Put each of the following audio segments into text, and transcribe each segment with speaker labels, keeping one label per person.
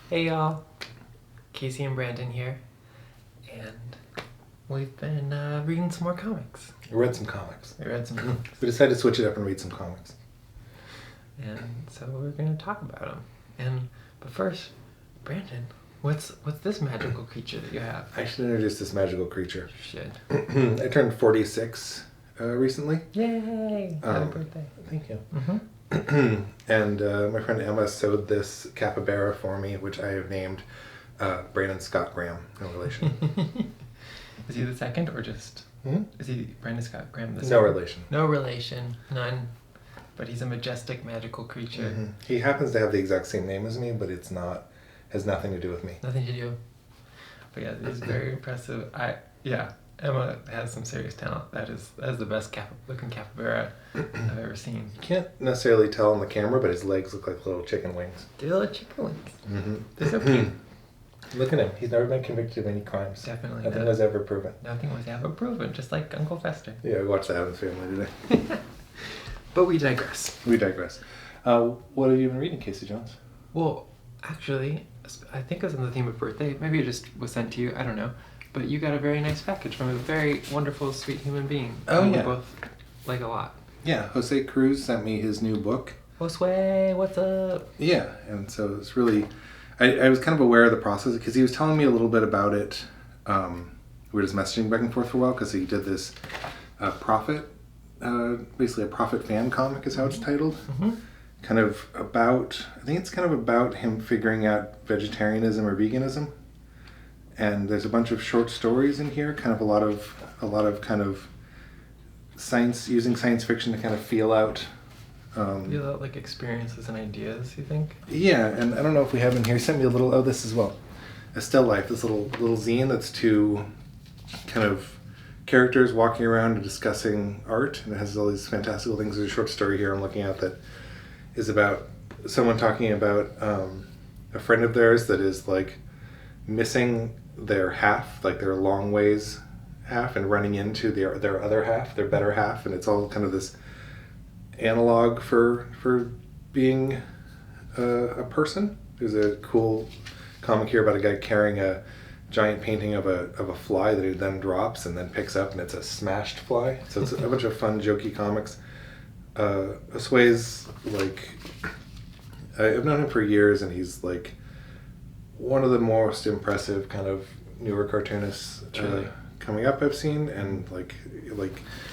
Speaker 1: Hey y'all, Casey and Brandon here, and we've been reading some more comics.
Speaker 2: We read some comics.
Speaker 1: We read some comics,
Speaker 2: We decided to switch it up and read some comics.
Speaker 1: and so we're going to talk about them. But first, Brandon, what's this magical creature that you have?
Speaker 2: I should introduce this magical creature.
Speaker 1: You should.
Speaker 2: I turned 46 recently.
Speaker 1: Yay! Happy birthday.
Speaker 2: Thank you.
Speaker 1: Mm-hmm.
Speaker 2: And my friend Emma sewed this capybara for me, which I have named Brandon Scott Graham, no relation.
Speaker 1: Is he the second or just...
Speaker 2: Hmm?
Speaker 1: Is he Brandon Scott Graham the
Speaker 2: No
Speaker 1: second?
Speaker 2: relation.
Speaker 1: No relation. None. But he's a majestic, magical creature.
Speaker 2: Mm-hmm. He happens to have the exact same name as me, but it's not, has nothing to do with me.
Speaker 1: Nothing to do. But yeah, he's very impressive. Emma has some serious talent. That is the best looking capybara I've ever seen.
Speaker 2: You can't necessarily tell on the camera, but his legs look like little chicken wings.
Speaker 1: They're little chicken wings.
Speaker 2: Mm-hmm.
Speaker 1: They're so cute.
Speaker 2: Look at him. He's never been convicted of any crimes.
Speaker 1: Definitely
Speaker 2: Nothing
Speaker 1: not.
Speaker 2: was ever proven.
Speaker 1: Nothing was ever proven, just like Uncle Fester.
Speaker 2: Yeah, we watched The Addams Family today.
Speaker 1: But we digress.
Speaker 2: We digress. What have you been reading, Casey Jones?
Speaker 1: Well, actually, I think it was on the theme of birthday. Maybe it just was sent to you. I don't know. But you got a very nice package from a very wonderful, sweet human being.
Speaker 2: Oh,
Speaker 1: who
Speaker 2: yeah.
Speaker 1: We both like a lot.
Speaker 2: Yeah, Josue Cruz sent me his new book.
Speaker 1: Josue, what's up?
Speaker 2: Yeah, and so it's really... I was kind of aware of the process because he was telling me a little bit about it. We were just messaging back and forth for a while because he did this Prophet, basically a Prophet fan comic is how it's titled.
Speaker 1: Mm-hmm.
Speaker 2: Kind of about, I think it's kind of about him figuring out vegetarianism or veganism. And there's a bunch of short stories in here, kind of a lot of kind of using science fiction to kind of feel out.
Speaker 1: Feel out like experiences and ideas, you think?
Speaker 2: Yeah, and I don't know if we have in here. He sent me this as well. A Still Life, this little zine that's two kind of characters walking around and discussing art, and it has all these fantastical things. There's a short story here I'm looking at that is about someone talking about a friend of theirs that is like missing their half, like their long ways half, and running into their other half, their better half, and it's all kind of this analog for being a person. There's a cool comic here about a guy carrying a giant painting of a fly that he then drops and then picks up, and it's a smashed fly. So it's a bunch of fun, jokey comics. Josue's like, I've known him for years, and he's like one of the most impressive kind of newer cartoonists coming up I've seen, and like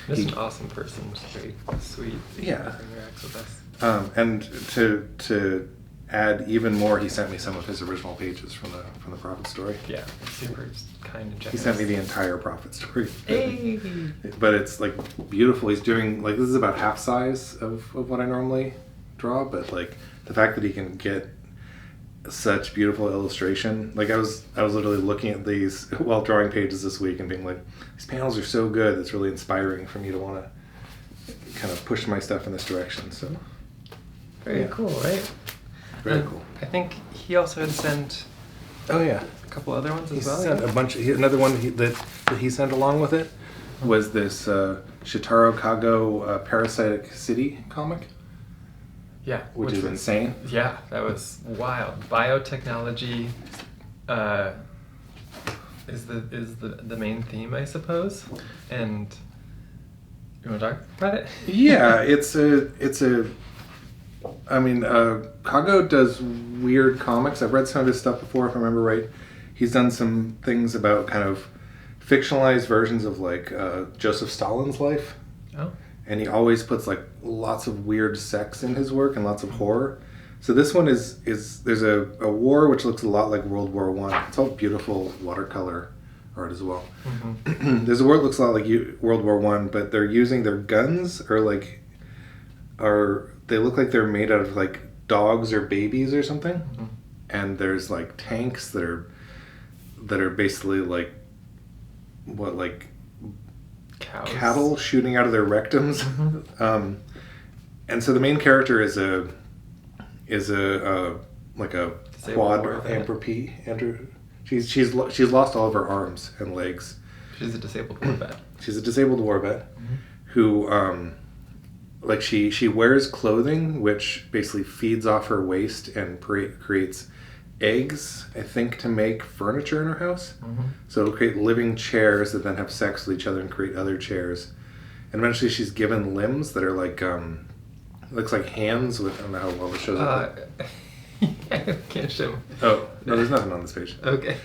Speaker 1: He's an awesome person, just very sweet.
Speaker 2: Yeah.
Speaker 1: Interacts with us.
Speaker 2: And to add even more, he sent me some of his original pages from the Prophet story.
Speaker 1: Yeah, super kind and generous.
Speaker 2: He sent me the entire Prophet story.
Speaker 1: Hey!
Speaker 2: But it's like beautiful. He's doing like, this is about half size of what I normally draw, but like the fact that he can get such beautiful illustration. Like I was literally looking at these while drawing pages this week and being like, these panels are so good. It's really inspiring for me to want to kind of push my stuff in this direction. So
Speaker 1: Very cool, right?
Speaker 2: very cool.
Speaker 1: I think he also had sent
Speaker 2: Oh yeah,
Speaker 1: a couple other ones
Speaker 2: he
Speaker 1: as well.
Speaker 2: sent
Speaker 1: yeah?
Speaker 2: a bunch. Another one that he sent along with it was this Shitaro Kago Parasitic City comic,
Speaker 1: Yeah,
Speaker 2: which is
Speaker 1: was,
Speaker 2: insane.
Speaker 1: Yeah, that was wild. Biotechnology is the main theme, I suppose. And you want to talk about it?
Speaker 2: Yeah, it's a. I mean, Kago does weird comics. I've read some of his stuff before, if I remember right. He's done some things about kind of fictionalized versions of like Joseph Stalin's life.
Speaker 1: Oh.
Speaker 2: And he always puts like lots of weird sex in his work and lots of horror. So this one is there's a war which looks a lot like World War I. It's all beautiful watercolor art as well.
Speaker 1: Mm-hmm.
Speaker 2: There's a war that looks a lot like World War I, but they're using their guns they look like they're made out of like dogs or babies or something.
Speaker 1: Mm-hmm.
Speaker 2: And there's like tanks that are basically like
Speaker 1: Cows.
Speaker 2: cattle shooting out of their rectums.
Speaker 1: Mm-hmm.
Speaker 2: And so the main character is a like a
Speaker 1: Disabled
Speaker 2: quadripede. She's lost all of her arms and legs.
Speaker 1: She's a disabled war vet.
Speaker 2: She's a disabled war vet who like she wears clothing which basically feeds off her waist and creates eggs, I think, to make furniture in her house.
Speaker 1: Mm-hmm.
Speaker 2: So it'll create living chairs that then have sex with each other and create other chairs. And eventually she's given limbs that are like, looks like hands with, I don't know how well it shows up.
Speaker 1: I can't show.
Speaker 2: Oh, no, there's nothing on this page.
Speaker 1: Okay.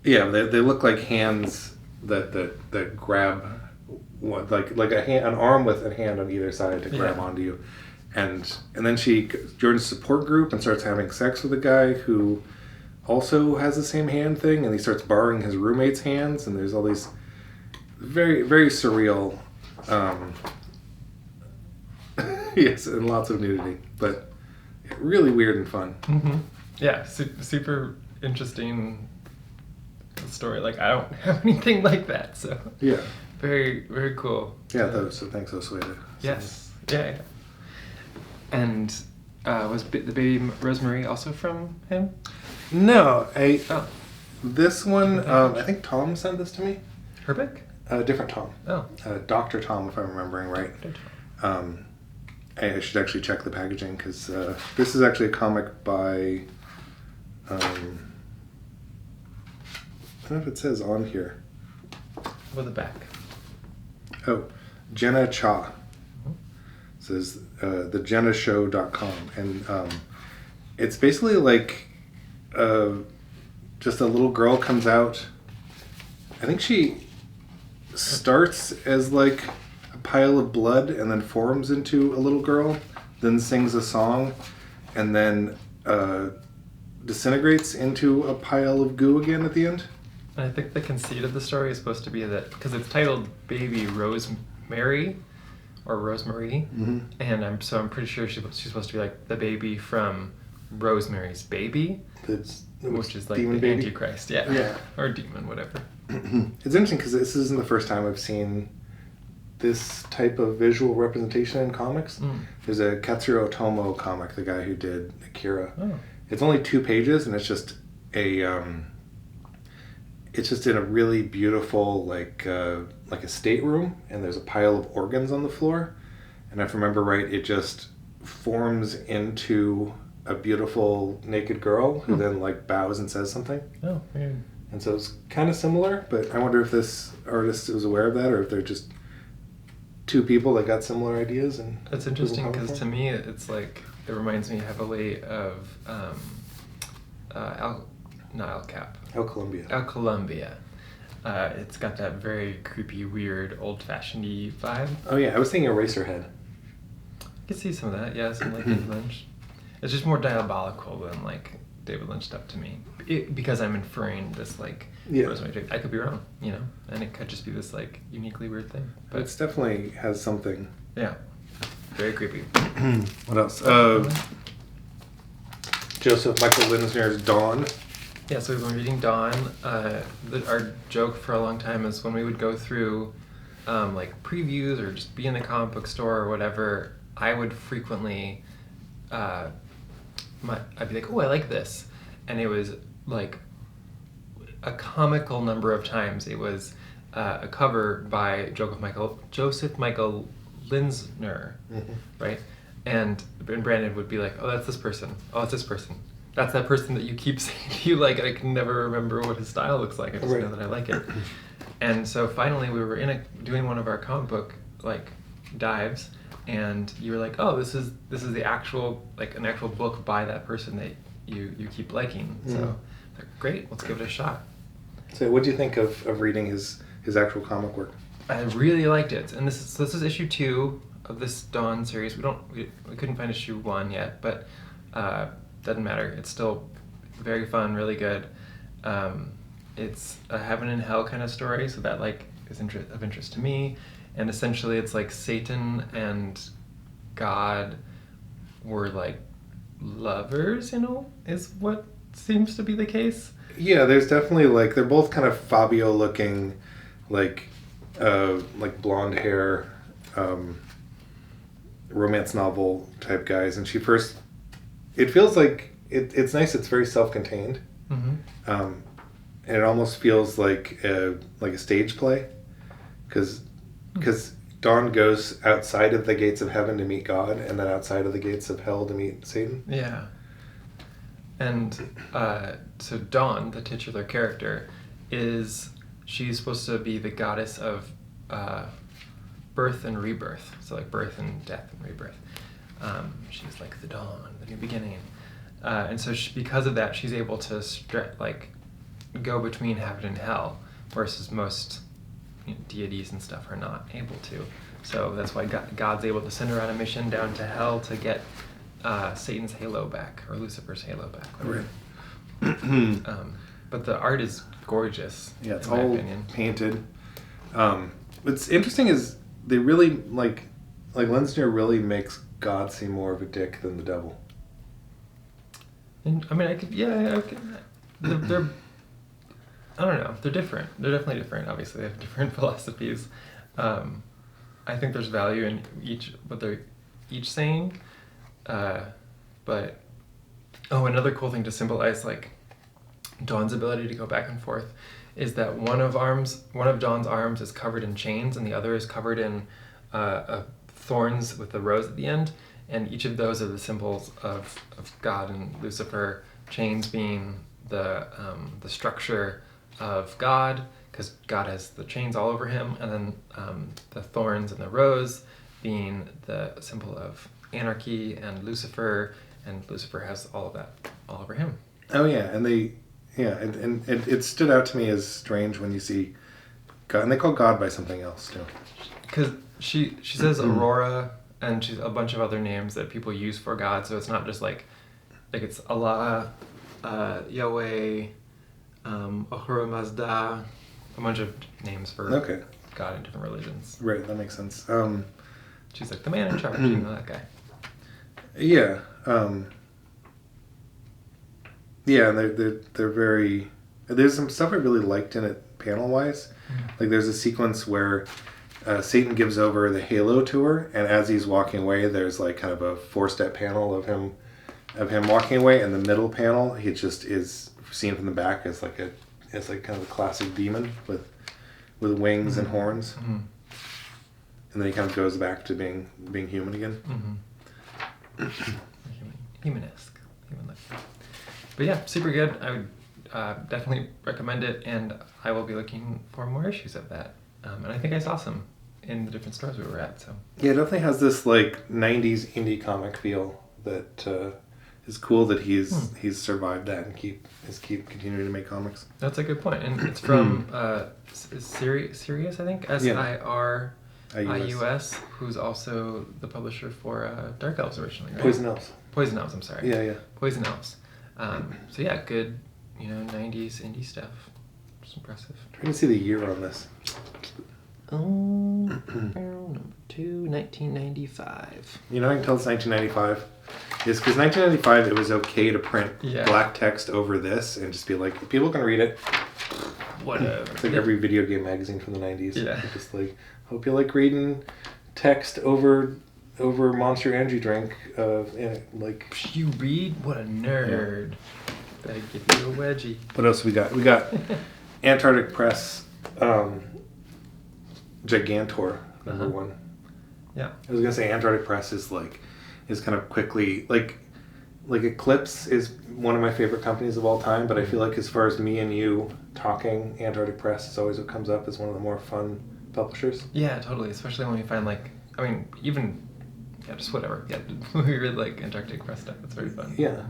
Speaker 2: Yeah, they look like hands that grab, like a hand, an arm with a hand on either side to grab onto you. And then she joins a support group and starts having sex with a guy who also has the same hand thing, and he starts borrowing his roommate's hands, and there's all these very, very surreal, yes, and lots of nudity, but really weird and fun.
Speaker 1: Mm-hmm. Yeah, super interesting story. Like, I don't have anything like that, so
Speaker 2: Yeah.
Speaker 1: very, very cool.
Speaker 2: Yeah, so thanks, Josue.
Speaker 1: Yes. Yeah. And was the baby Rosemary also from him?
Speaker 2: No,
Speaker 1: Oh,
Speaker 2: this one, I think Tom sent this to me.
Speaker 1: Herbeck?
Speaker 2: Different Tom.
Speaker 1: Oh.
Speaker 2: Dr. Tom, if I'm remembering right. I should actually check the packaging, because this is actually a comic by, I don't know if it says on here.
Speaker 1: With the back.
Speaker 2: Oh, Jenna Cha. It says thejennashow.com. And it's basically like just a little girl comes out. I think she starts as like a pile of blood and then forms into a little girl, then sings a song, and then disintegrates into a pile of goo again at the end.
Speaker 1: I think the conceit of the story is supposed to be that, because it's titled Baby Rosemary or Rosemary, and I'm pretty sure she's supposed to be like the baby from Rosemary's Baby, which is like the
Speaker 2: baby?
Speaker 1: Antichrist, yeah, or demon, whatever.
Speaker 2: It's interesting because this isn't the first time I've seen this type of visual representation in comics. There's a Katsuro Otomo comic, the guy who did Akira.
Speaker 1: Oh.
Speaker 2: It's only 2 pages, and it's just it's just in a really beautiful like a stateroom, and there's a pile of organs on the floor, and if I remember right, it just forms into a beautiful naked girl who then like bows and says something.
Speaker 1: Oh, weird.
Speaker 2: And so it's kind of similar, but I wonder if this artist was aware of that, or if they're just 2 people that got similar ideas. And
Speaker 1: That's interesting, because to me it's like, it reminds me heavily of El Cap.
Speaker 2: El Columbia.
Speaker 1: El Columbia. It's got that very creepy, weird, old-fashioned-y vibe.
Speaker 2: Oh yeah, I was thinking Eraserhead.
Speaker 1: I could see some of that, yeah, some like David Lynch. It's just more diabolical than like David Lynch stuff to me, because I'm inferring this like Rosemary. I could be wrong, and it could just be this like uniquely weird thing.
Speaker 2: But it definitely has something.
Speaker 1: Yeah, very creepy.
Speaker 2: What else? Joseph Michael Linsner's Dawn.
Speaker 1: Yeah, so we've been reading Dawn. Our joke for a long time is when we would go through like previews or just be in the comic book store or whatever, I would frequently, I'd be like, oh, I like this. And it was like a comical number of times. It was a cover by Joseph Michael Linsner, right? And Brandon would be like, oh, that's this person. Oh, it's this person. That's that person that you keep saying you like, and I can never remember what his style looks like. I just know that I like it. And so finally we were doing one of our comic book like dives, and you were like, oh, this is the actual, like an actual book by that person that you keep liking. So like, great, let's give it a shot.
Speaker 2: So what do you think of reading his actual comic work?
Speaker 1: I really liked it. And this is issue 2 of this Dawn series. We couldn't find issue 1 yet, but doesn't matter. It's still very fun, really good. It's a heaven and hell kind of story, so that like is of interest to me. And essentially, it's like Satan and God were like lovers, is what seems to be the case.
Speaker 2: Yeah, there's definitely like, they're both kind of Fabio looking, like blonde hair, romance novel type guys. And it feels like it's nice. It's very self-contained, and it almost feels like a stage play, because Dawn goes outside of the gates of heaven to meet God, and then outside of the gates of hell to meet Satan.
Speaker 1: Yeah, And so Dawn, the titular character, she's supposed to be the goddess of birth and rebirth. So like birth and death and rebirth. She's like the dawn, the new beginning. And so because of that, she's able to go between heaven and hell, versus most deities and stuff are not able to. So that's why God's able to send her on a mission down to hell to get Satan's halo back, or Lucifer's halo back.
Speaker 2: Right.
Speaker 1: But the art is gorgeous.
Speaker 2: Yeah, it's
Speaker 1: in my
Speaker 2: all
Speaker 1: opinion.
Speaker 2: painted. What's interesting is they really like Lensner really makes God seem more of a dick than the devil.
Speaker 1: And, I mean, they're I don't know. They're different. They're definitely different. Obviously, they have different philosophies. I think there's value in what they're each saying. But another cool thing to symbolize like Dawn's ability to go back and forth is that one of Dawn's arms is covered in chains and the other is covered in thorns with a rose at the end. And each of those are the symbols of God and Lucifer. Chains being the structure of God, because God has the chains all over him, and then the thorns and the rose being the symbol of anarchy and Lucifer has all of that all over him.
Speaker 2: Oh yeah, and it stood out to me as strange when you see God, and they call God by something else too.
Speaker 1: Because she says Aurora, and she's a bunch of other names that people use for God, so it's not just like it's Allah, Yahweh, Ahura Mazda, a bunch of names for God in different religions.
Speaker 2: Right, that makes sense.
Speaker 1: She's like the man in charge, you know that guy.
Speaker 2: Yeah, yeah, and they're very. There's some stuff I really liked in it panel wise. Like there's a sequence where Satan gives over the halo to her, and as he's walking away, there's like kind of a 4-step panel of him walking away, and the middle panel he just is seen from the back as like kind of a classic demon with wings and horns, and then he kind of goes back to being human again.
Speaker 1: Human-esque, human-like. But yeah, super good. I would definitely recommend it, and I will be looking for more issues of that. And I think I saw some in the different stores we were at. So
Speaker 2: yeah, it definitely has this like '90s indie comic feel that is cool. That he's survived that and keep continuing to make comics.
Speaker 1: That's a good point, and it's from Sirius, I think, SIRIUS, who's also the publisher for Dark Elves originally, right?
Speaker 2: Poison Elves.
Speaker 1: Poison Elves, I'm sorry.
Speaker 2: Yeah.
Speaker 1: Poison Elves. So yeah, good, 90s indie stuff. It's impressive.
Speaker 2: I'm trying to see the year on this.
Speaker 1: Number 2, 1995.
Speaker 2: You know how I can tell it's 1995? Is because 1995 it was okay to print black text over this and just be like, people can read it.
Speaker 1: Whatever.
Speaker 2: It's like every video game magazine from the 90s.
Speaker 1: Yeah.
Speaker 2: Just like, hope you like reading text over Monster Energy drink. Like
Speaker 1: you read? What a nerd. Yeah. Better give you a wedgie.
Speaker 2: What else we got? We got Antarctic Press Gigantor number 1.
Speaker 1: Yeah.
Speaker 2: I was gonna say Antarctic Press is kind of quickly like Eclipse is one of my favorite companies of all time, but I feel like as far as me and you talking, Antarctic Press is always what comes up as one of the more fun publishers.
Speaker 1: Yeah, totally. Especially when we find just whatever. Yeah, we really like Antarctic Press stuff. It's very fun.
Speaker 2: Yeah.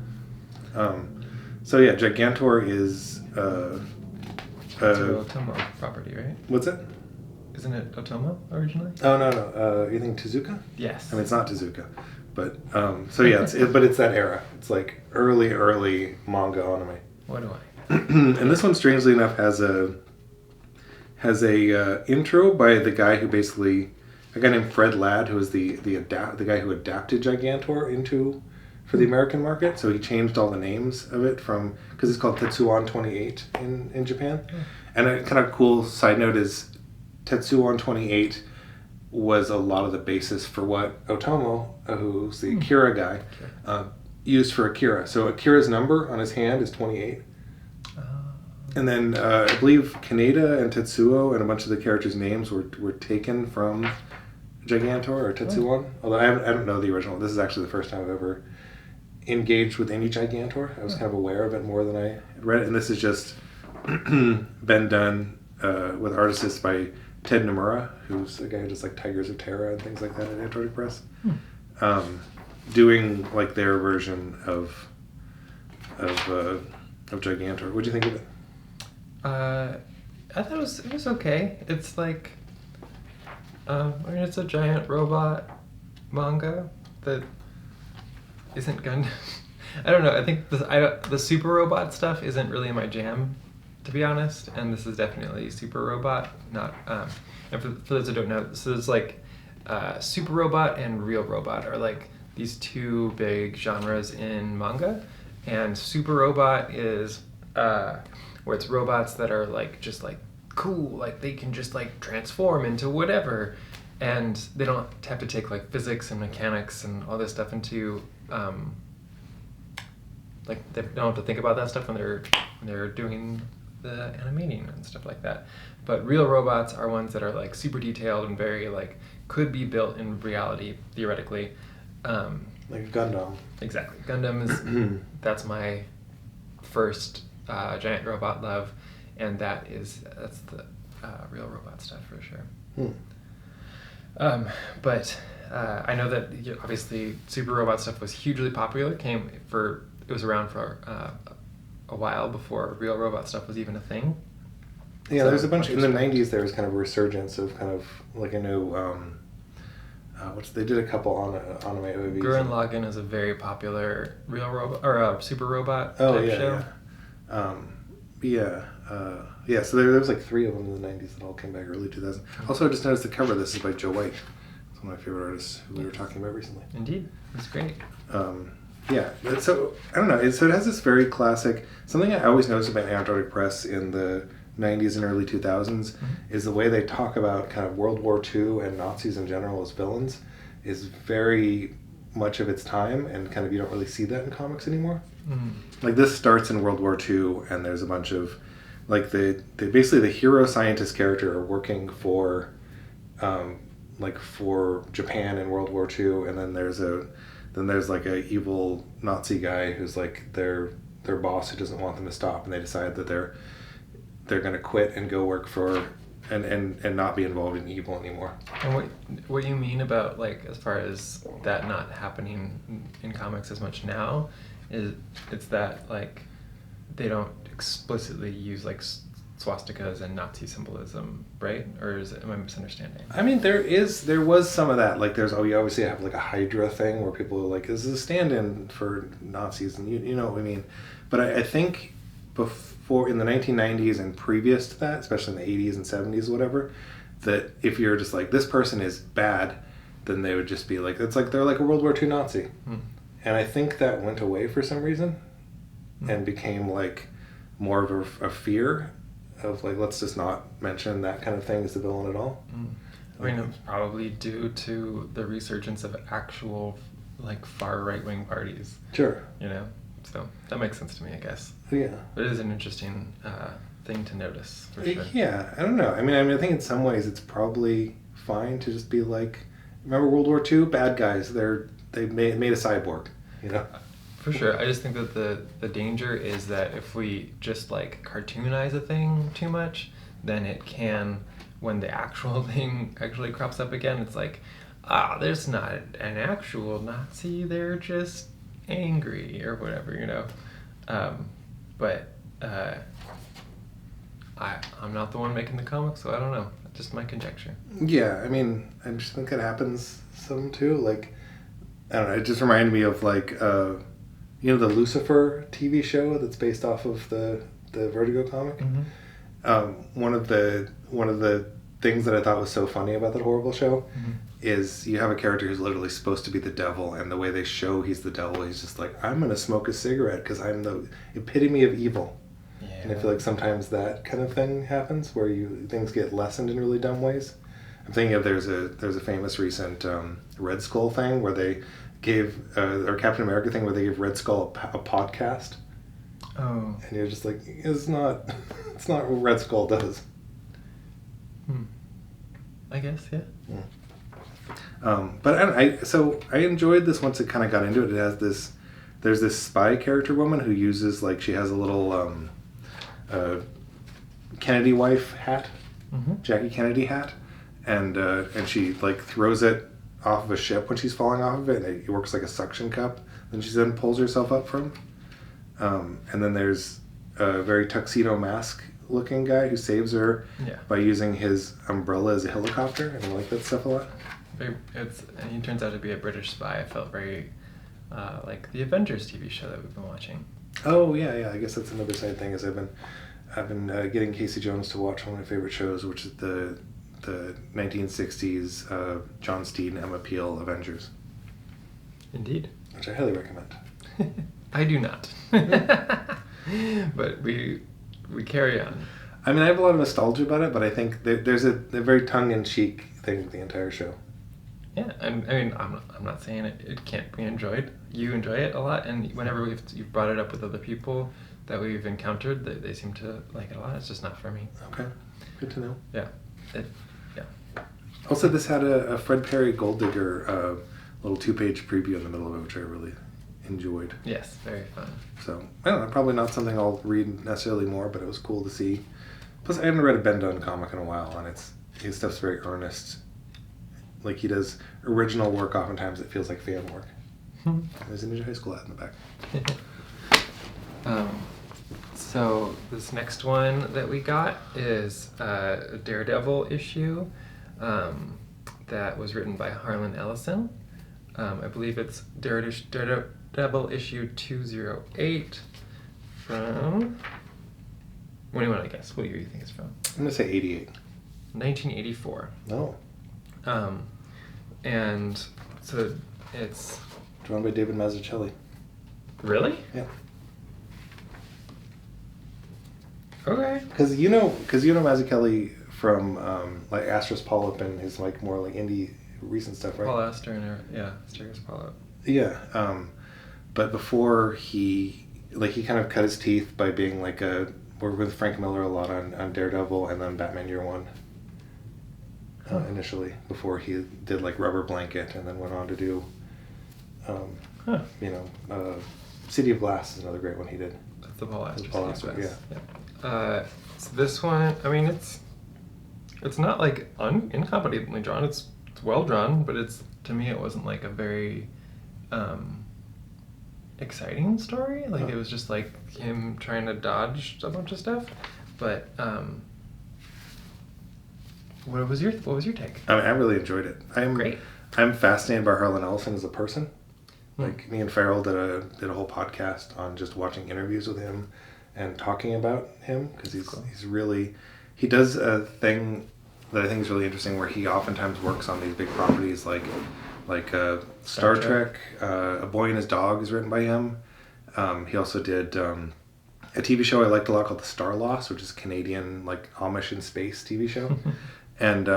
Speaker 2: So yeah, Gigantor is
Speaker 1: Otomo property, right?
Speaker 2: What's it?
Speaker 1: Isn't it Otomo originally?
Speaker 2: Oh no. You think Tezuka?
Speaker 1: Yes.
Speaker 2: I mean, it's not Tezuka, but so yeah, but it's that era. It's like early manga anime.
Speaker 1: What do I?
Speaker 2: And this one, strangely enough, has a intro by the guy who basically, a guy named Fred Ladd, who was the guy who adapted Gigantor for the American market. So he changed all the names of it because it's called Tetsuan 28 in Japan. And a kind of cool side note is Tetsuan 28 was a lot of the basis for what Otomo, who's the Akira guy, used for Akira. So Akira's number on his hand is 28. And then I believe Kaneda and Tetsuo and a bunch of the characters' names were taken from Gigantor or Tetsuan. Although I don't know the original. This is actually the first time I've ever engaged with any Gigantor. I was kind of aware of it more than I had read it, and this is just been done with artists by Ted Nomura, who's a guy who does like Tigers of Terra and things like that at Antarctic Press. Doing like their version of Gigantor. What'd you think of it?
Speaker 1: I thought it was okay. It's like, I mean, it's a giant robot manga that isn't Gundam. I don't know. I think the super robot stuff isn't really my jam, to be honest. And this is definitely super robot. Not. And for those who don't know, so there's like, super robot and real robot are like these two big genres in manga, and super robot is where it's robots that are like just like cool, like they can just like transform into whatever, and they don't have to take like physics and mechanics and all this stuff into like they don't have to think about that stuff when they're doing the animating and stuff like that. But real robots are ones that are like super detailed and very like could be built in reality theoretically.
Speaker 2: Like Gundam.
Speaker 1: Exactly. Gundam is that's my first giant robot love, and that's the real robot stuff for sure. But I know that obviously super robot stuff was hugely popular. It was around for a while before real robot stuff was even a thing.
Speaker 2: Yeah, so there's a bunch in the '90s. There was kind of a resurgence of kind of like I know. They did a couple anime movies.
Speaker 1: Gurren Lagann is a very popular real robot or super robot type show.
Speaker 2: Yeah. So there was like 3 of them in the '90s that all came back early 2000s. Also, I just noticed the cover of this is by Joe White. It's one of my favorite artists who we were talking about recently.
Speaker 1: Indeed, it's great.
Speaker 2: Yeah, so I don't know. So it has this very classic. Something I always noticed about Antarctic Press in the '90s and early 2000s is the way they talk about kind of World War II and Nazis in general as villains is very much of its time, and kind of you don't really see that in comics anymore. Like this starts in World War II, and there's a bunch of like they basically the hero scientist character are working for for Japan in World War II, and then there's like a evil Nazi guy who's like their boss who doesn't want them to stop, and they decide that they're going to quit and go work for and not be involved in evil anymore.
Speaker 1: And what you mean about like as far as that not happening in comics as much now is it's that like they don't explicitly use like swastikas and Nazi symbolism, right? Or am I misunderstanding?
Speaker 2: I mean, there was some of that. Like, we obviously have like a Hydra thing where people are like, "This is a stand-in for Nazis," and you know what I mean. But I think before in the 1990s and previous to that, especially in the 80s and 70s, whatever, that if you're just like this person is bad, then they would just be like, it's like they're like a World War II Nazi. And I think that went away for some reason and became like more of a fear of like, let's just not mention that kind of thing as the villain at all.
Speaker 1: I mean, it's probably due to the resurgence of actual like far right-wing parties.
Speaker 2: Sure.
Speaker 1: You know? So that makes sense to me, I guess.
Speaker 2: Yeah.
Speaker 1: But it is an interesting thing to notice, for sure.
Speaker 2: Yeah, I don't know. I mean, I think in some ways it's probably fine to just be like, remember World War II? Bad guys. They made a cyborg, you know?
Speaker 1: For sure. I just think that the danger is that if we just like cartoonize a thing too much, then it can, when the actual thing actually crops up again, it's like, there's not an actual Nazi, they're just angry or whatever, you know. But I'm not the one making the comics, so I don't know. Just my conjecture.
Speaker 2: Yeah, I mean, I just think it happens some too. Like, I don't know, it just reminded me of like, you know, the Lucifer TV show that's based off of the Vertigo comic. One of the things that I thought was so funny about that horrible show is you have a character who's literally supposed to be the devil, and the way they show he's the devil, he's just like, I'm gonna smoke a cigarette because I'm the epitome of evil. Yeah. And I feel like sometimes that kind of thing happens where things get lessened in really dumb ways. I'm thinking of there's a famous recent Red Skull thing where they gave or Captain America thing where they gave Red Skull a podcast. Oh. And you're just like, it's not what Red Skull does.
Speaker 1: I guess, yeah.
Speaker 2: But I enjoyed this once it kind of got into it. It has this there's this spy character woman who uses, like, she has a little Kennedy wife hat, Jackie Kennedy hat, and she, like, throws it off of a ship when she's falling off of it, and it works like a suction cup. Then she then pulls herself up from. And then there's a very tuxedo mask looking guy who saves her by using his umbrella as a helicopter, and I like that stuff a lot.
Speaker 1: And he turns out to be a British spy. I felt very like the Avengers TV show that we've been watching.
Speaker 2: Oh yeah. I guess that's another side thing. Is I've been getting Casey Jones to watch one of my favorite shows, which is the 1960s John Steed and Emma Peel Avengers.
Speaker 1: Indeed.
Speaker 2: Which I highly recommend.
Speaker 1: I do not. But we carry on.
Speaker 2: I mean, I have a lot of nostalgia about it, but I think there's a very tongue-in-cheek thing with the entire show.
Speaker 1: Yeah, and I mean, I'm not saying it can't be enjoyed. You enjoy it a lot, and whenever you've brought it up with other people that we've encountered, they seem to like it a lot. It's just not for me.
Speaker 2: Okay, good to know.
Speaker 1: Yeah.
Speaker 2: Also, this had a Fred Perry Gold Digger little 2-page preview in the middle of it, which I really enjoyed.
Speaker 1: Yes, very fun.
Speaker 2: So, I don't know, probably not something I'll read necessarily more, but it was cool to see. Plus, I haven't read a Ben Dunn comic in a while, and his stuff's very earnest. Like, he does original work oftentimes that feels like fan work. There's a Ninja High School hat in the back.
Speaker 1: So, this next one that we got is a Daredevil issue that was written by Harlan Ellison. I believe it's Daredevil issue 208 from... What do you want to guess? What year do you think it's from?
Speaker 2: I'm going to say 88.
Speaker 1: 1984.
Speaker 2: Oh.
Speaker 1: And so it's...
Speaker 2: Drawn by David Mazzucchelli.
Speaker 1: Really?
Speaker 2: Yeah.
Speaker 1: Okay.
Speaker 2: Because you know Mazzucchelli from like Astrus Polyp and his like more like indie recent stuff, right?
Speaker 1: Paul Astor and Asterios Polyp.
Speaker 2: Yeah. But before he kind of cut his teeth by being like worked with Frank Miller a lot on Daredevil and then Batman Year One. Initially, before he did like Rubber Blanket and then went on to do, City of Glass is another great one he did.
Speaker 1: That's the Paul Astor.
Speaker 2: Paul Astor, yeah.
Speaker 1: So this one, I mean, it's not like incompetently drawn. It's well drawn, but to me it wasn't like a very exciting story. Like it was just like him trying to dodge a bunch of stuff. But what was your take?
Speaker 2: I mean, I really enjoyed it.
Speaker 1: Great.
Speaker 2: I'm fascinated by Harlan Ellison as a person. Like me and Farrell did a whole podcast on just watching interviews with him and talking about him because he's really, he does a thing that I think is really interesting where he oftentimes works on these big properties like Star Trek. A Boy and His Dog is written by him. He also did a TV show I liked a lot called The Star Lost, which is a Canadian like Amish in space TV show. And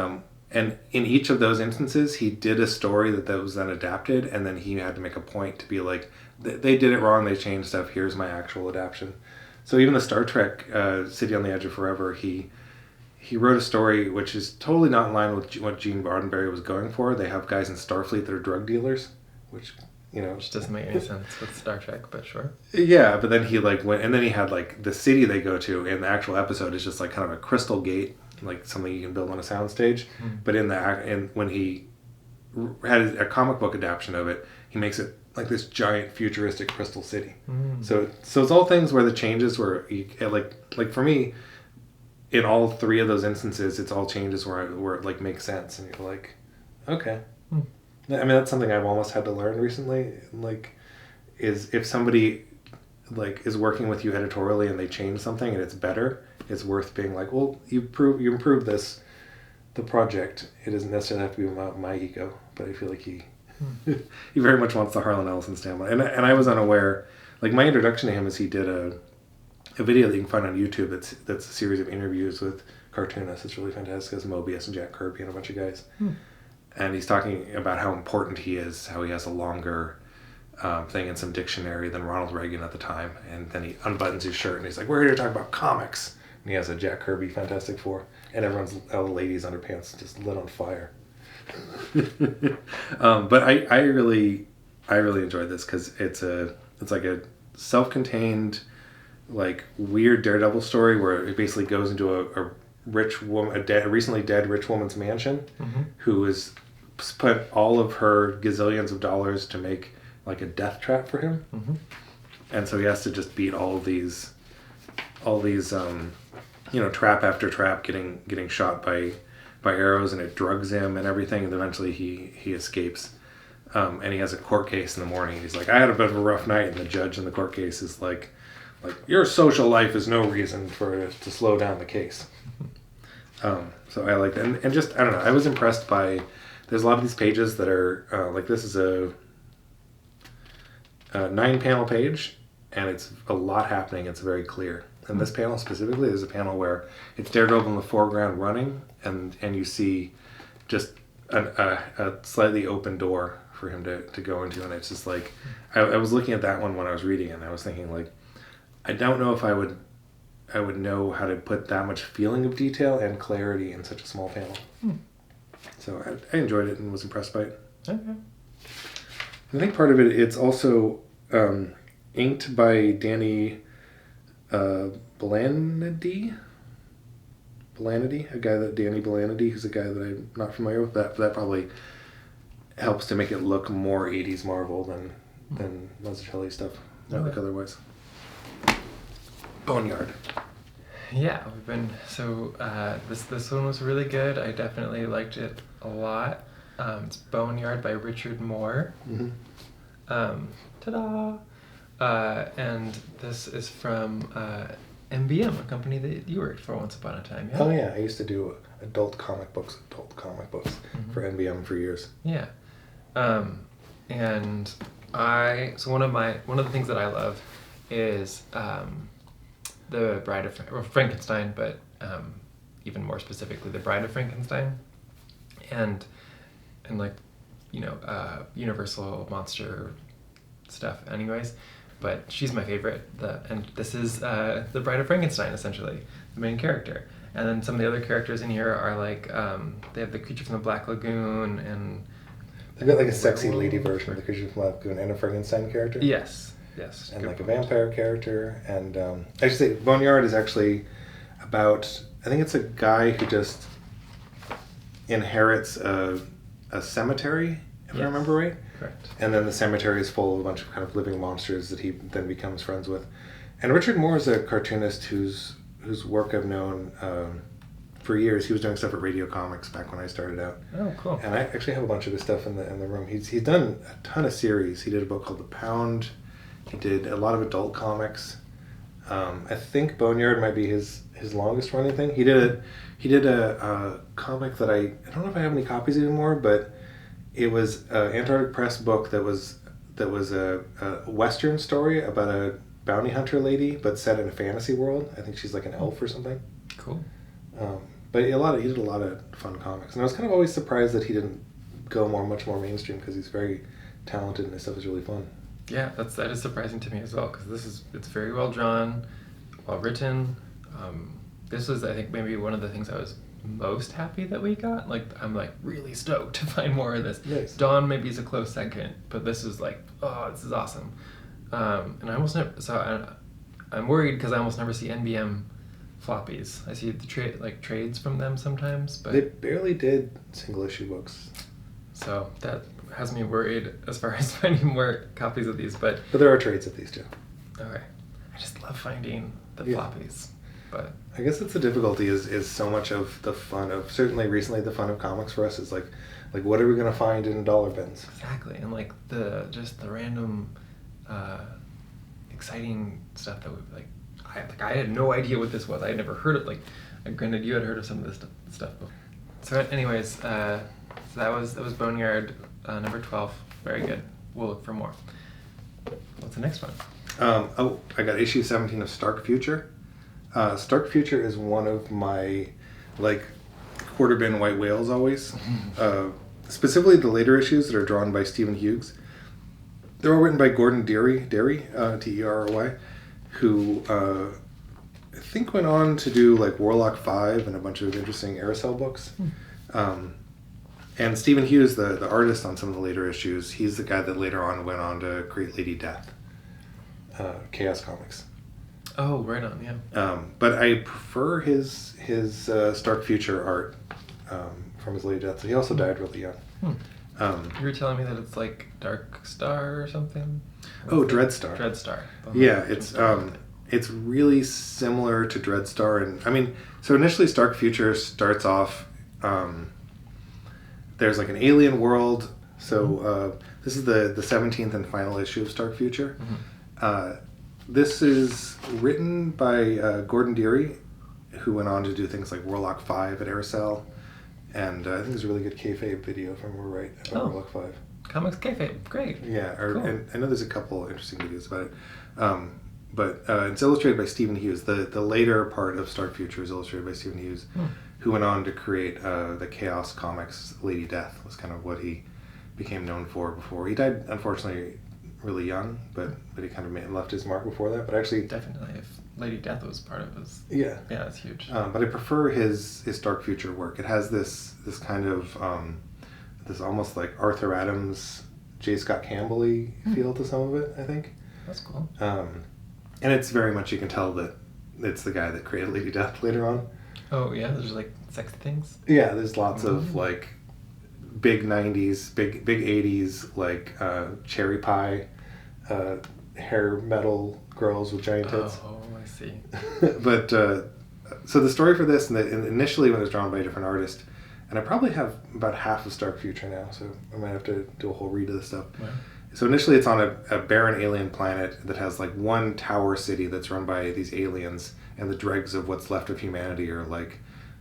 Speaker 2: in each of those instances, he did a story that was then adapted, and then he had to make a point to be like, they did it wrong, they changed stuff, here's my actual adaptation. So even the Star Trek City on the Edge of Forever, he wrote a story which is totally not in line with what Gene Roddenberry was going for. They have guys in Starfleet that are drug dealers, which
Speaker 1: doesn't make any sense with Star Trek, but sure. Yeah,
Speaker 2: but then he like went, and then he had like the city they go to in the actual episode is just like kind of a crystal gate, like something you can build on a soundstage. But when he had a comic book adaptation of it, he makes it like this giant futuristic crystal city. So it's all things where the changes were like for me, in all three of those instances, it's all changes where it like makes sense, and you're like, okay. I mean, that's something I've almost had to learn recently. Like, is if somebody like is working with you editorially and they change something and it's better, it's worth being like, well, you improved the project. It doesn't necessarily have to be about my ego, but I feel like he very much wants the Harlan Ellison standpoint. And I was unaware. Like my introduction to him is he did a video that you can find on YouTube. That's a series of interviews with cartoonists. It's really fantastic. It's Mobius and Jack Kirby and a bunch of guys. And he's talking about how important he is, how he has a longer thing in some dictionary than Ronald Reagan at the time. And then he unbuttons his shirt and he's like, we're here to talk about comics. And he has a Jack Kirby Fantastic Four. And all the ladies' underpants just lit on fire. But I really enjoyed this because it's it's like a self-contained, like weird Daredevil story where it basically goes into a rich woman, a recently dead rich woman's mansion, who has spent all of her gazillions of dollars to make like a death trap for him, and so he has to just beat all these trap after trap, getting shot by arrows, and it drugs him and everything, and eventually he escapes. And he has a court case in the morning. He's like, I had a bit of a rough night, and the judge in the court case is like your social life is no reason to slow down the case. So I like that, and just I don't know. I was impressed by. There's a lot of these pages that are like this is a 9-panel page, and it's a lot happening. It's very clear. And this panel specifically, there's a panel where it's Daredevil in the foreground running, and you see just a slightly open door for him to go into, and it's just like I was looking at that one when I was reading it, and I was thinking like I don't know if I would know how to put that much feeling of detail and clarity in such a small panel. So I enjoyed it and was impressed by it.
Speaker 1: Okay.
Speaker 2: I think part of it's also inked by Danny Blanady, Danny Blanady, who's a guy that I'm not familiar with. That probably helps to make it look more 80s Marvel than Mazzucchelli stuff, not like otherwise. Boneyard.
Speaker 1: Yeah, we've been this one was really good. I definitely liked it a lot. It's Boneyard by Richard Moore. Ta-da! And this is from MBM, a company that you worked for once upon a time. Yeah?
Speaker 2: Oh yeah, I used to do adult comic books for MBM for years.
Speaker 1: Yeah, and one of the things that I love is the Bride of Frankenstein, but even more specifically, the Bride of Frankenstein, and like Universal monster stuff, anyways. But she's my favorite. And this is the Bride of Frankenstein, essentially, the main character. And then some of the other characters in here are like they have the Creature from the Black Lagoon, and
Speaker 2: they've got like a sexy lady version of the Creature from the Black Lagoon and a Frankenstein character.
Speaker 1: Yes.
Speaker 2: And like a vampire character, and I should say Boneyard is actually about. I think it's a guy who just inherits a cemetery, if I remember right.
Speaker 1: Correct.
Speaker 2: And then the cemetery is full of a bunch of kind of living monsters that he then becomes friends with. And Richard Moore is a cartoonist whose work I've known for years. He was doing stuff at Radio Comics back when I started out.
Speaker 1: Oh, cool.
Speaker 2: And I actually have a bunch of his stuff in the room. He's done a ton of series. He did a book called The Pound. He did a lot of adult comics. I think Boneyard might be his longest running thing. He did a comic that I don't know if I have any copies anymore, but it was an Antarctic Press book that was a Western story about a bounty hunter lady, but set in a fantasy world. I think she's like an elf or something.
Speaker 1: Cool.
Speaker 2: But he did a lot of fun comics, and I was kind of always surprised that he didn't go much more mainstream, because he's very talented and his stuff is really fun. Yeah,
Speaker 1: that is surprising to me as well, because it's very well drawn, well written. This was, I think, maybe one of the things I was most happy that we got. Like, I'm like really stoked to find more of this.
Speaker 2: Nice.
Speaker 1: Dawn maybe is a close second, but this is like, oh, this is awesome. And I almost never. So I'm worried because I almost never see NBM floppies. I see the trades from them sometimes, but
Speaker 2: they barely did single issue books.
Speaker 1: So that has me worried as far as finding more copies of these, but
Speaker 2: there are trades of these too.
Speaker 1: Okay. I just love finding the floppies. But
Speaker 2: I guess that's the difficulty is so much of the fun of, certainly recently the fun of comics for us is like what are we going to find in dollar bins?
Speaker 1: Exactly. And like the random exciting stuff that we I had no idea what this was. I had never heard of granted you had heard of some of this stuff before. So anyways, so that was Boneyard number 12. Very good. We'll look for more. What's the next one?
Speaker 2: I got issue 17 of Stark Future. Stark Future is one of my quarter bin white whales always. Specifically the later issues that are drawn by Stephen Hughes. They're all written by Gordon Deary, Terry, who I think went on to do Warlock 5 and a bunch of interesting Aerosol books. And Stephen Hughes, the artist on some of the later issues, he's the guy that later on went on to create Lady Death. Chaos Comics.
Speaker 1: Oh, right on, yeah.
Speaker 2: But I prefer his Stark Future art from his late death. So he also died really young.
Speaker 1: You were telling me that it's like Dark Star or something?
Speaker 2: Dreadstar.
Speaker 1: Dreadstar.
Speaker 2: Yeah, it's really similar to Dreadstar, and I mean, so initially Stark Future starts off. There's like an alien world. So this is the 17th and final issue of Stark Future. This is written by Gordon Deary, who went on to do things like Warlock 5 at Aircel, and I think there's a really good kayfabe video, if I remember right, about Warlock 5.
Speaker 1: Comics kayfabe, great.
Speaker 2: Yeah,
Speaker 1: cool.
Speaker 2: And I know there's a couple interesting videos about it. But it's illustrated by Stephen Hughes. The later part of Stark Future is illustrated by Stephen Hughes, who went on to create the Chaos Comics. Lady Death was kind of what he became known for before. He died, unfortunately, really young, but he kind of left his mark before that. But actually...
Speaker 1: Definitely, if Lady Death was part of his...
Speaker 2: Yeah.
Speaker 1: Yeah, it's huge.
Speaker 2: But I prefer his Stark Future work. It has this kind of... this almost like Arthur Adams, J. Scott Campbell-y feel to some of it, I think.
Speaker 1: That's cool.
Speaker 2: And it's very much, you can tell that it's the guy that created Lady Death later on.
Speaker 1: Oh, yeah? There's like sexy things?
Speaker 2: Yeah, there's lots of like big 90s, big 80s, like cherry pie, hair metal girls with giant tits.
Speaker 1: Oh, I see.
Speaker 2: But, so the story for this, and initially when it was drawn by a different artist, and I probably have about half of Stark Future now, so I might have to do a whole read of this stuff.
Speaker 1: Wow.
Speaker 2: So initially it's on a barren alien planet that has like one tower city that's run by these aliens, and the dregs of what's left of humanity are like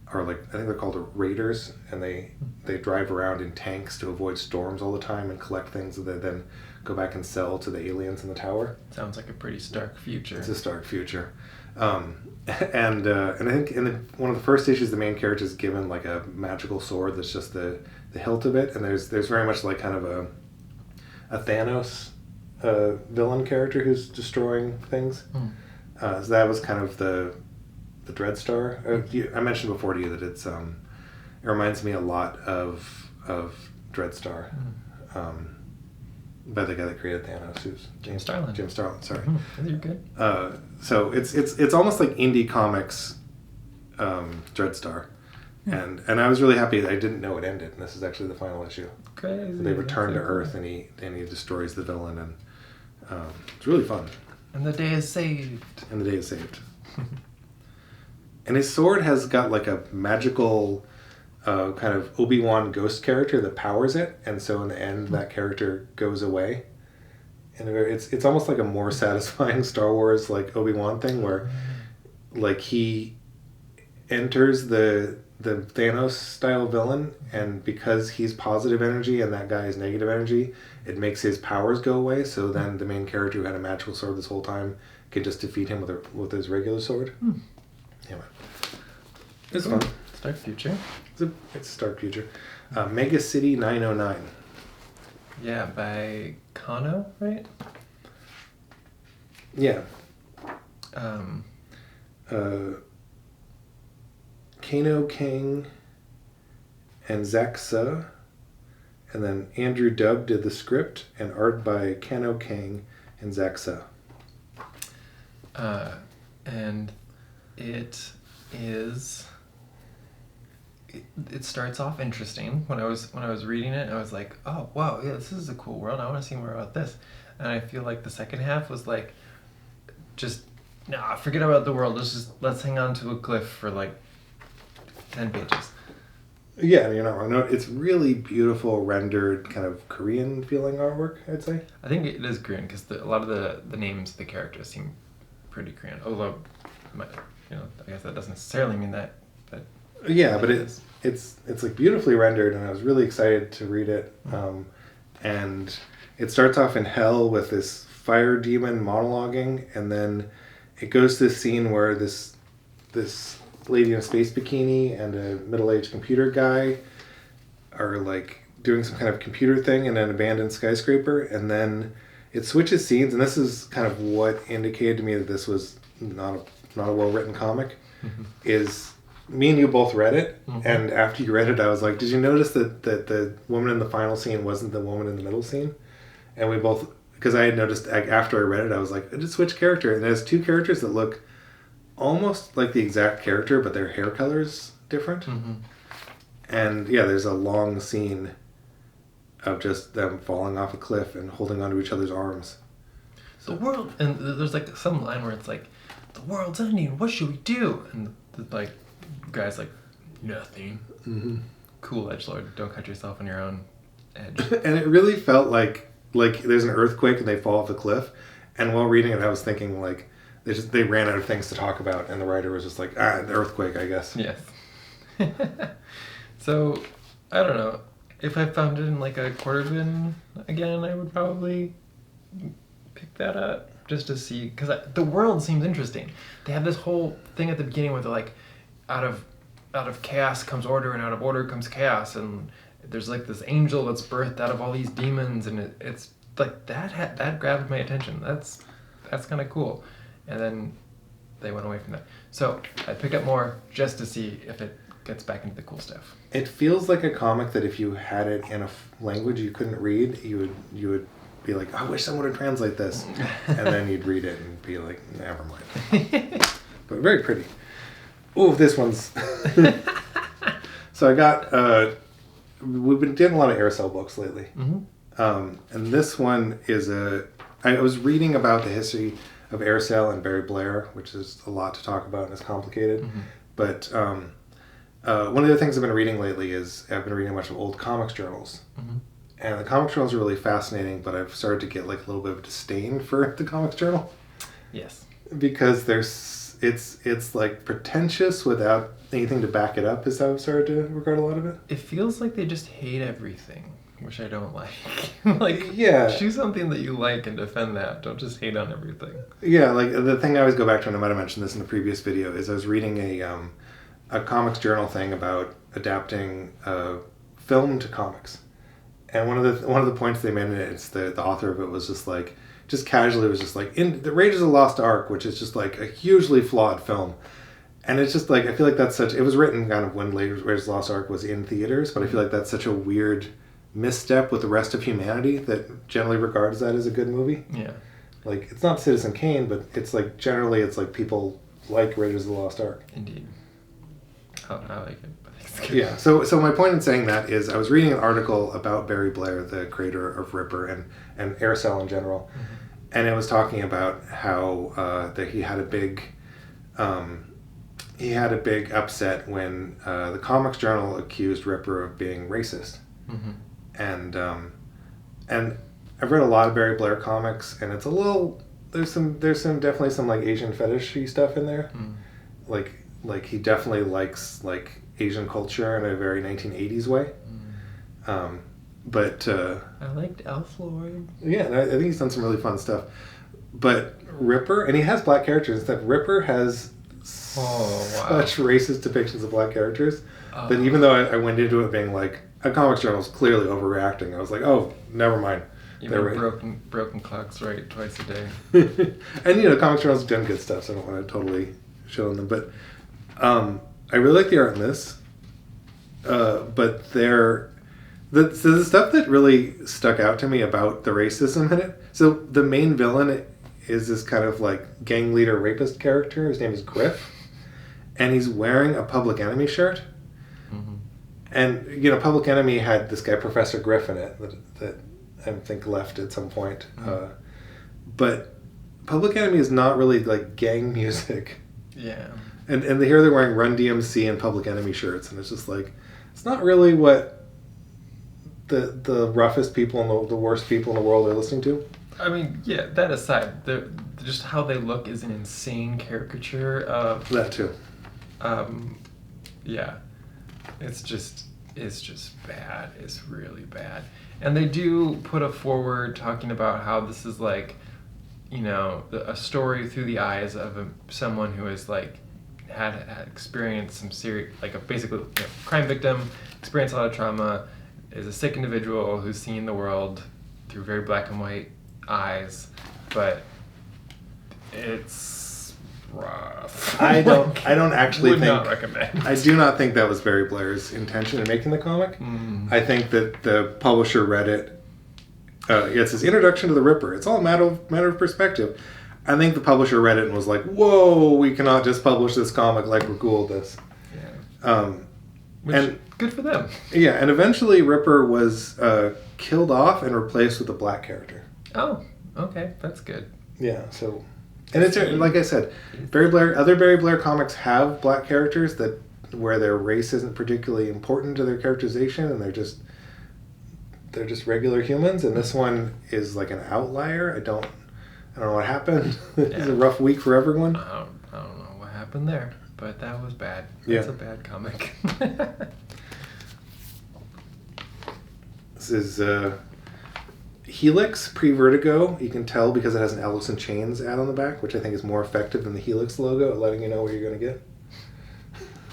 Speaker 2: I think they're called raiders, and they drive around in tanks to avoid storms all the time and collect things that they then go back and sell to the aliens in the tower.
Speaker 1: Sounds like a pretty stark future.
Speaker 2: It's a stark future. And I think in one of the first issues, the main character is given like a magical sword that's just the hilt of it, and there's very much like kind of a Thanos villain character who's destroying things. So that was kind of the Dreadstar. I mentioned before to you that it reminds me a lot of Dreadstar, by the guy that created Thanos, who's
Speaker 1: Jim Starlin.
Speaker 2: Jim Starlin, sorry.
Speaker 1: You're good.
Speaker 2: So it's almost like indie comics Dreadstar. And I was really happy that I didn't know it ended, and this is actually the final issue.
Speaker 1: Crazy.
Speaker 2: So they return to Earth, and he destroys the villain, and it's really fun.
Speaker 1: And the day is saved.
Speaker 2: And his sword has got like a magical kind of Obi-Wan ghost character that powers it, and so in the end that character goes away. And it's almost like a more satisfying Star Wars like Obi-Wan thing, where like he enters the Thanos style villain, and because he's positive energy and that guy is negative energy, it makes his powers go away. So then the main character who had a magical sword this whole time can just defeat him with his regular sword. Yeah, man. It's fun.
Speaker 1: Stark Future.
Speaker 2: It's Stark Future. Megacity 909.
Speaker 1: Yeah, by Kano, right?
Speaker 2: Yeah. Kano King and Zach Suh, and then Andrew Dubb did the script, and art by Kano King and Zach Suh.
Speaker 1: And it is... It starts off interesting. When I was reading it, I was like, oh, wow, yeah, this is a cool world. I want to see more about this. And I feel like the second half was like, just, nah, forget about the world. Let's hang on to a glyph for like 10 pages.
Speaker 2: Yeah, you're not wrong. No, it's really beautiful, rendered, kind of Korean feeling artwork, I'd say.
Speaker 1: I think it is Korean because a lot of the names of the characters seem pretty Korean. Although, I guess that doesn't necessarily mean that. But
Speaker 2: yeah, but it's like beautifully rendered, and I was really excited to read it. And it starts off in hell with this fire demon monologuing, and then it goes to this scene where this lady in a space bikini and a middle-aged computer guy are like doing some kind of computer thing in an abandoned skyscraper, and then it switches scenes, and this is kind of what indicated to me that this was not a well-written comic. Is me and you both read it, and after you read it, I was like, did you notice that the woman in the final scene wasn't the woman in the middle scene? And we both because I had noticed after I read it, I was like, I just switch character, and it has two characters that look almost like the exact character, but their hair color's different.
Speaker 1: Mm-hmm.
Speaker 2: And yeah, there's a long scene of just them falling off a cliff and holding onto each other's arms.
Speaker 1: The world, and there's like some line where it's like, the world's ending, what should we do? And the like guy's like, nothing.
Speaker 2: Mm-hmm.
Speaker 1: Cool, edgelord, don't cut yourself on your own edge.
Speaker 2: And it really felt like there's an earthquake and they fall off a cliff. And while reading it, I was thinking like they ran out of things to talk about, and the writer was just like, the earthquake, I guess.
Speaker 1: Yes. So, I don't know. If I found it in like a quarter bin again, I would probably pick that up just to see, because the world seems interesting. They have this whole thing at the beginning where they're like, out of chaos comes order, and out of order comes chaos, and there's like this angel that's birthed out of all these demons, and it's like that grabbed my attention. That's kind of cool. And then they went away from that. So I'd pick up more just to see if it gets back into the cool stuff.
Speaker 2: It feels like a comic that if you had it in a language you couldn't read, you would be like, I wish someone would translate this. And then you'd read it and be like, never mind. But very pretty. Oh, this one's... So I got... we've been doing a lot of Aircell books lately.
Speaker 1: Mm-hmm.
Speaker 2: And this one is I was reading about the history of Aircell and Barry Blair, which is a lot to talk about and is complicated.
Speaker 1: Mm-hmm.
Speaker 2: But one of the things I've been reading lately is I've been reading a bunch of old comics journals.
Speaker 1: Mm-hmm.
Speaker 2: And the comics journals are really fascinating, but I've started to get like a little bit of disdain for the comics journal.
Speaker 1: Yes.
Speaker 2: Because it's like pretentious without anything to back it up, is how I've started to regard a lot of it.
Speaker 1: It feels like they just hate everything, which I don't like. Like,
Speaker 2: yeah,
Speaker 1: choose something that you like and defend that. Don't just hate on everything.
Speaker 2: Yeah, like the thing I always go back to, and I might have mentioned this in the previous video, is I was reading a comics journal thing about adapting film to comics, and one of the points they made in it, it's the author of it was just casually was just like, in the Raiders of the Lost Ark, which is just like a hugely flawed film. And it's just like, I feel like that's it was written kind of when Raiders of the Lost Ark was in theaters, but I feel like that's such a weird misstep with the rest of humanity that generally regards that as a good movie.
Speaker 1: Yeah.
Speaker 2: Like, it's not Citizen Kane, but it's like, generally it's like people like Raiders of the Lost Ark.
Speaker 1: Indeed. I like it. I think it's good.
Speaker 2: Yeah, so my point in saying that is I was reading an article about Barry Blair, the creator of Ripper and Aircell in general,
Speaker 1: Mm-hmm.
Speaker 2: and it was talking about how that he had a big upset when the Comics Journal accused Ripper of being racist.
Speaker 1: Mm-hmm.
Speaker 2: And I've read a lot of Barry Blair comics, and it's a little there's definitely some like Asian fetishy stuff in there.
Speaker 1: Mm.
Speaker 2: Like he definitely likes like Asian culture in a very 1980s way.
Speaker 1: Mm.
Speaker 2: But
Speaker 1: I liked Elf Lord.
Speaker 2: yeah, and I think he's done some really fun stuff. But Ripper, and he has black characters and stuff. Ripper has such racist depictions of black characters that even though I went into it being like, a comics journal is clearly overreacting, I was like, oh, never mind.
Speaker 1: Even broken clocks right twice a day.
Speaker 2: And comics journals have done good stuff, so I don't want to totally show them. But I really like the art in this. But the stuff that really stuck out to me about the racism in it. So the main villain is this kind of like gang leader rapist character. His name is Griff, and he's wearing a Public Enemy shirt.
Speaker 1: Mm-hmm.
Speaker 2: And Public Enemy had this guy Professor Griff in it that I think left at some point.
Speaker 1: Mm-hmm.
Speaker 2: But Public Enemy is not really like gang music.
Speaker 1: Yeah.
Speaker 2: And here they're wearing Run DMC and Public Enemy shirts, and it's just like, it's not really what the roughest people and the worst people in the world are listening to.
Speaker 1: I mean, yeah, that aside, just how they look is an insane caricature of...
Speaker 2: That too.
Speaker 1: Yeah. It's just bad. It's really bad. And they do put a forward talking about how this is like, a story through the eyes of someone who is like, had experienced some serious, like basically crime victim, experienced a lot of trauma, is a sick individual who's seen the world through very black and white eyes, but it's rough.
Speaker 2: I don't actually
Speaker 1: would
Speaker 2: think.
Speaker 1: Not recommend.
Speaker 2: I do not think that was Barry Blair's intention in making the comic.
Speaker 1: Mm.
Speaker 2: I think that the publisher read it Yeah, it says introduction to the Ripper. It's all a matter of perspective. I think the publisher read it and was like, "Whoa, we cannot just publish this comic like we're cool with this."
Speaker 1: Yeah. And good for them.
Speaker 2: Yeah, and eventually Ripper was killed off and replaced with a black character.
Speaker 1: Oh, okay, that's good.
Speaker 2: Yeah, so, and it's like I said, other Barry Blair comics have black characters where their race isn't particularly important to their characterization, and they're just regular humans. And this one is like an outlier. I don't know what happened. It's a rough week for everyone.
Speaker 1: I don't know what happened there, but that was bad. That's a bad comic.
Speaker 2: This is Helix pre-Vertigo. You can tell because it has an Alice in Chains ad on the back, which I think is more effective than the Helix logo at letting you know what you're going to get.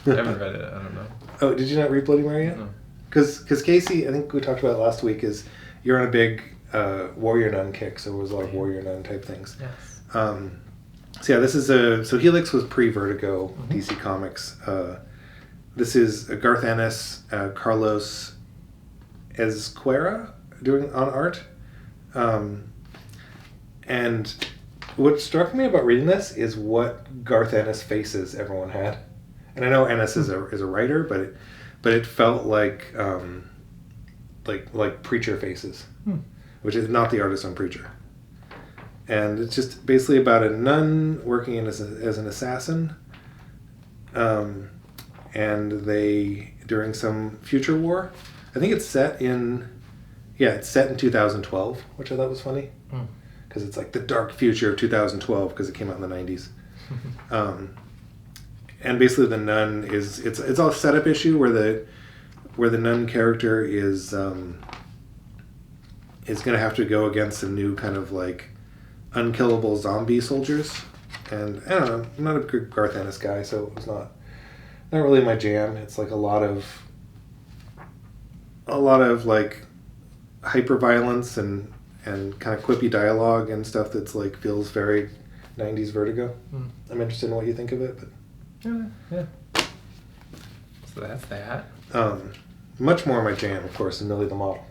Speaker 1: I haven't read it. I don't know.
Speaker 2: Oh, did you not read Bloody Mary yet?
Speaker 1: No.
Speaker 2: Because Casey, I think we talked about it last week, is you're on a big Warrior Nun kick, so it was a lot of Warrior Nun type things.
Speaker 1: Yes.
Speaker 2: So yeah, this is so Helix was pre-Vertigo DC Comics. This is Garth Ennis, Carlos Ezquerra doing on art. And what struck me about reading this is what Garth Ennis faces everyone had. And I know Ennis is a writer, but it felt like Preacher faces, which is not the artist on Preacher. And it's just basically about a nun working as an assassin, and they during some future war. I think it's set in 2012, which I thought was funny because it's like the dark future of 2012 because it came out in the 90s. And basically the nun it's all a setup issue where the nun character is going to have to go against some new kind of like unkillable zombie soldiers. And I don't know, I'm not a good Garth Ennis guy, so it's not really my jam. It's like a lot of like hyper violence and kind of quippy dialogue and stuff that's like feels very 90s Vertigo. I'm interested in what you think of it, but
Speaker 1: yeah. So that's that.
Speaker 2: Much more my jam, of course, is Millie the Model.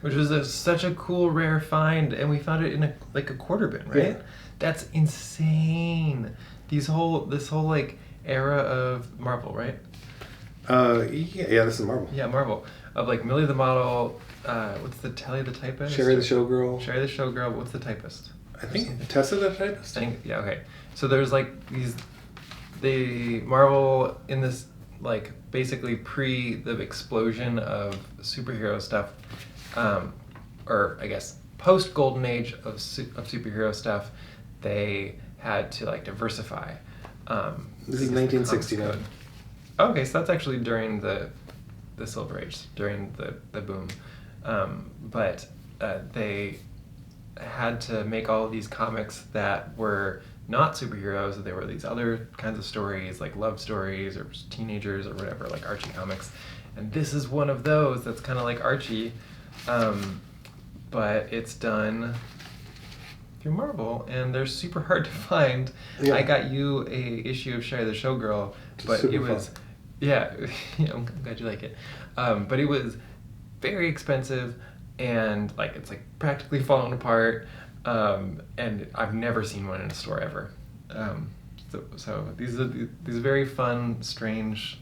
Speaker 1: Which was such a cool, rare find, and we found it in a quarter bin, right?
Speaker 2: Yeah.
Speaker 1: That's insane. This whole like era of Marvel, right?
Speaker 2: Yeah, this is Marvel.
Speaker 1: Yeah, Marvel. Of like Millie the Model, what's the typist?
Speaker 2: Sherry the Showgirl.
Speaker 1: Sherry the Showgirl, what's the typist?
Speaker 2: I think Tessa the typist?
Speaker 1: Yeah, okay. So there's like the Marvel in this, like, basically pre the explosion of superhero stuff, or I guess post Golden Age of superhero stuff, they had to like diversify.
Speaker 2: This is 1969.
Speaker 1: Okay, so that's actually during the Silver Age, during the boom. But they had to make all of these comics that were not superheroes. They were these other kinds of stories, like love stories or teenagers or whatever, like Archie comics. And this is one of those that's kind of like Archie, but it's done through Marvel, and they're super hard to find. Yeah. I got you a issue of Sherry the Showgirl, but it was fun. Yeah, I'm glad you like it. But it was very expensive, and like it's like practically falling apart. And I've never seen one in a store ever. So these are very fun, strange,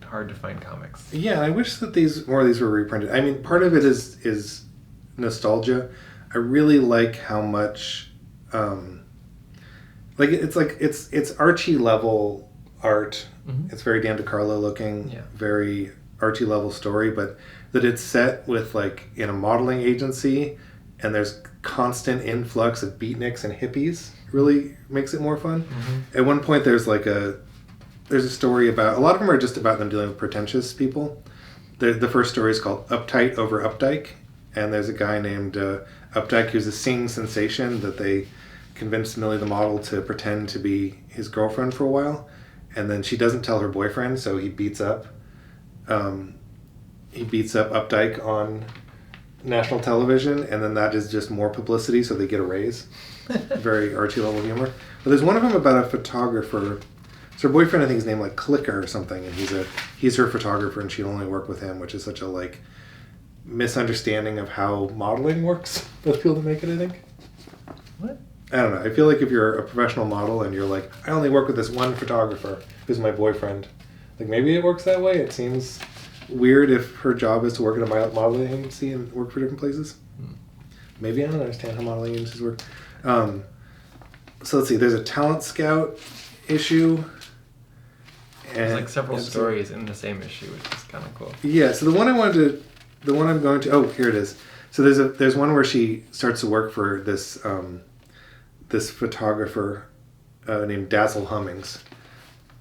Speaker 1: hard to find comics.
Speaker 2: Yeah, I wish that more of these were reprinted. I mean, part of it is nostalgia. I really like how much, it's Archie level art. It's very Dan DeCarlo looking, very Archie level story, but that it's set with like in a modeling agency, and there's constant influx of beatniks and hippies. Really makes it more fun. At one point, there's a story about, a lot of them are just about them dealing with pretentious people. The first story is called Uptight over Updike, and there's a guy named Updike who's a singing sensation that they convinced Millie the Model to pretend to be his girlfriend for a while, and then she doesn't tell her boyfriend, so he beats up Updike on national television, and then that is just more publicity, so they get a raise. Very Archie level humor. But there's one of them about a photographer. So her boyfriend, I think, is named like Clicker or something, and he's her photographer, and she'll only work with him, which is such a like misunderstanding of how modeling works that appeal to make it, I think.
Speaker 1: What?
Speaker 2: I don't know. I feel like if you're a professional model and you're like, I only work with this one photographer who's my boyfriend, like maybe it works that way. It seems weird if her job is to work at a modeling agency and work for different places. Maybe I don't understand how modeling agencies work. So let's see. There's a talent scout issue.
Speaker 1: There's like several stories in the same issue, which is kind of cool.
Speaker 2: Yeah. So the one I'm going to. Oh, here it is. So there's one where she starts to work for this this photographer named Dazzle Hummings,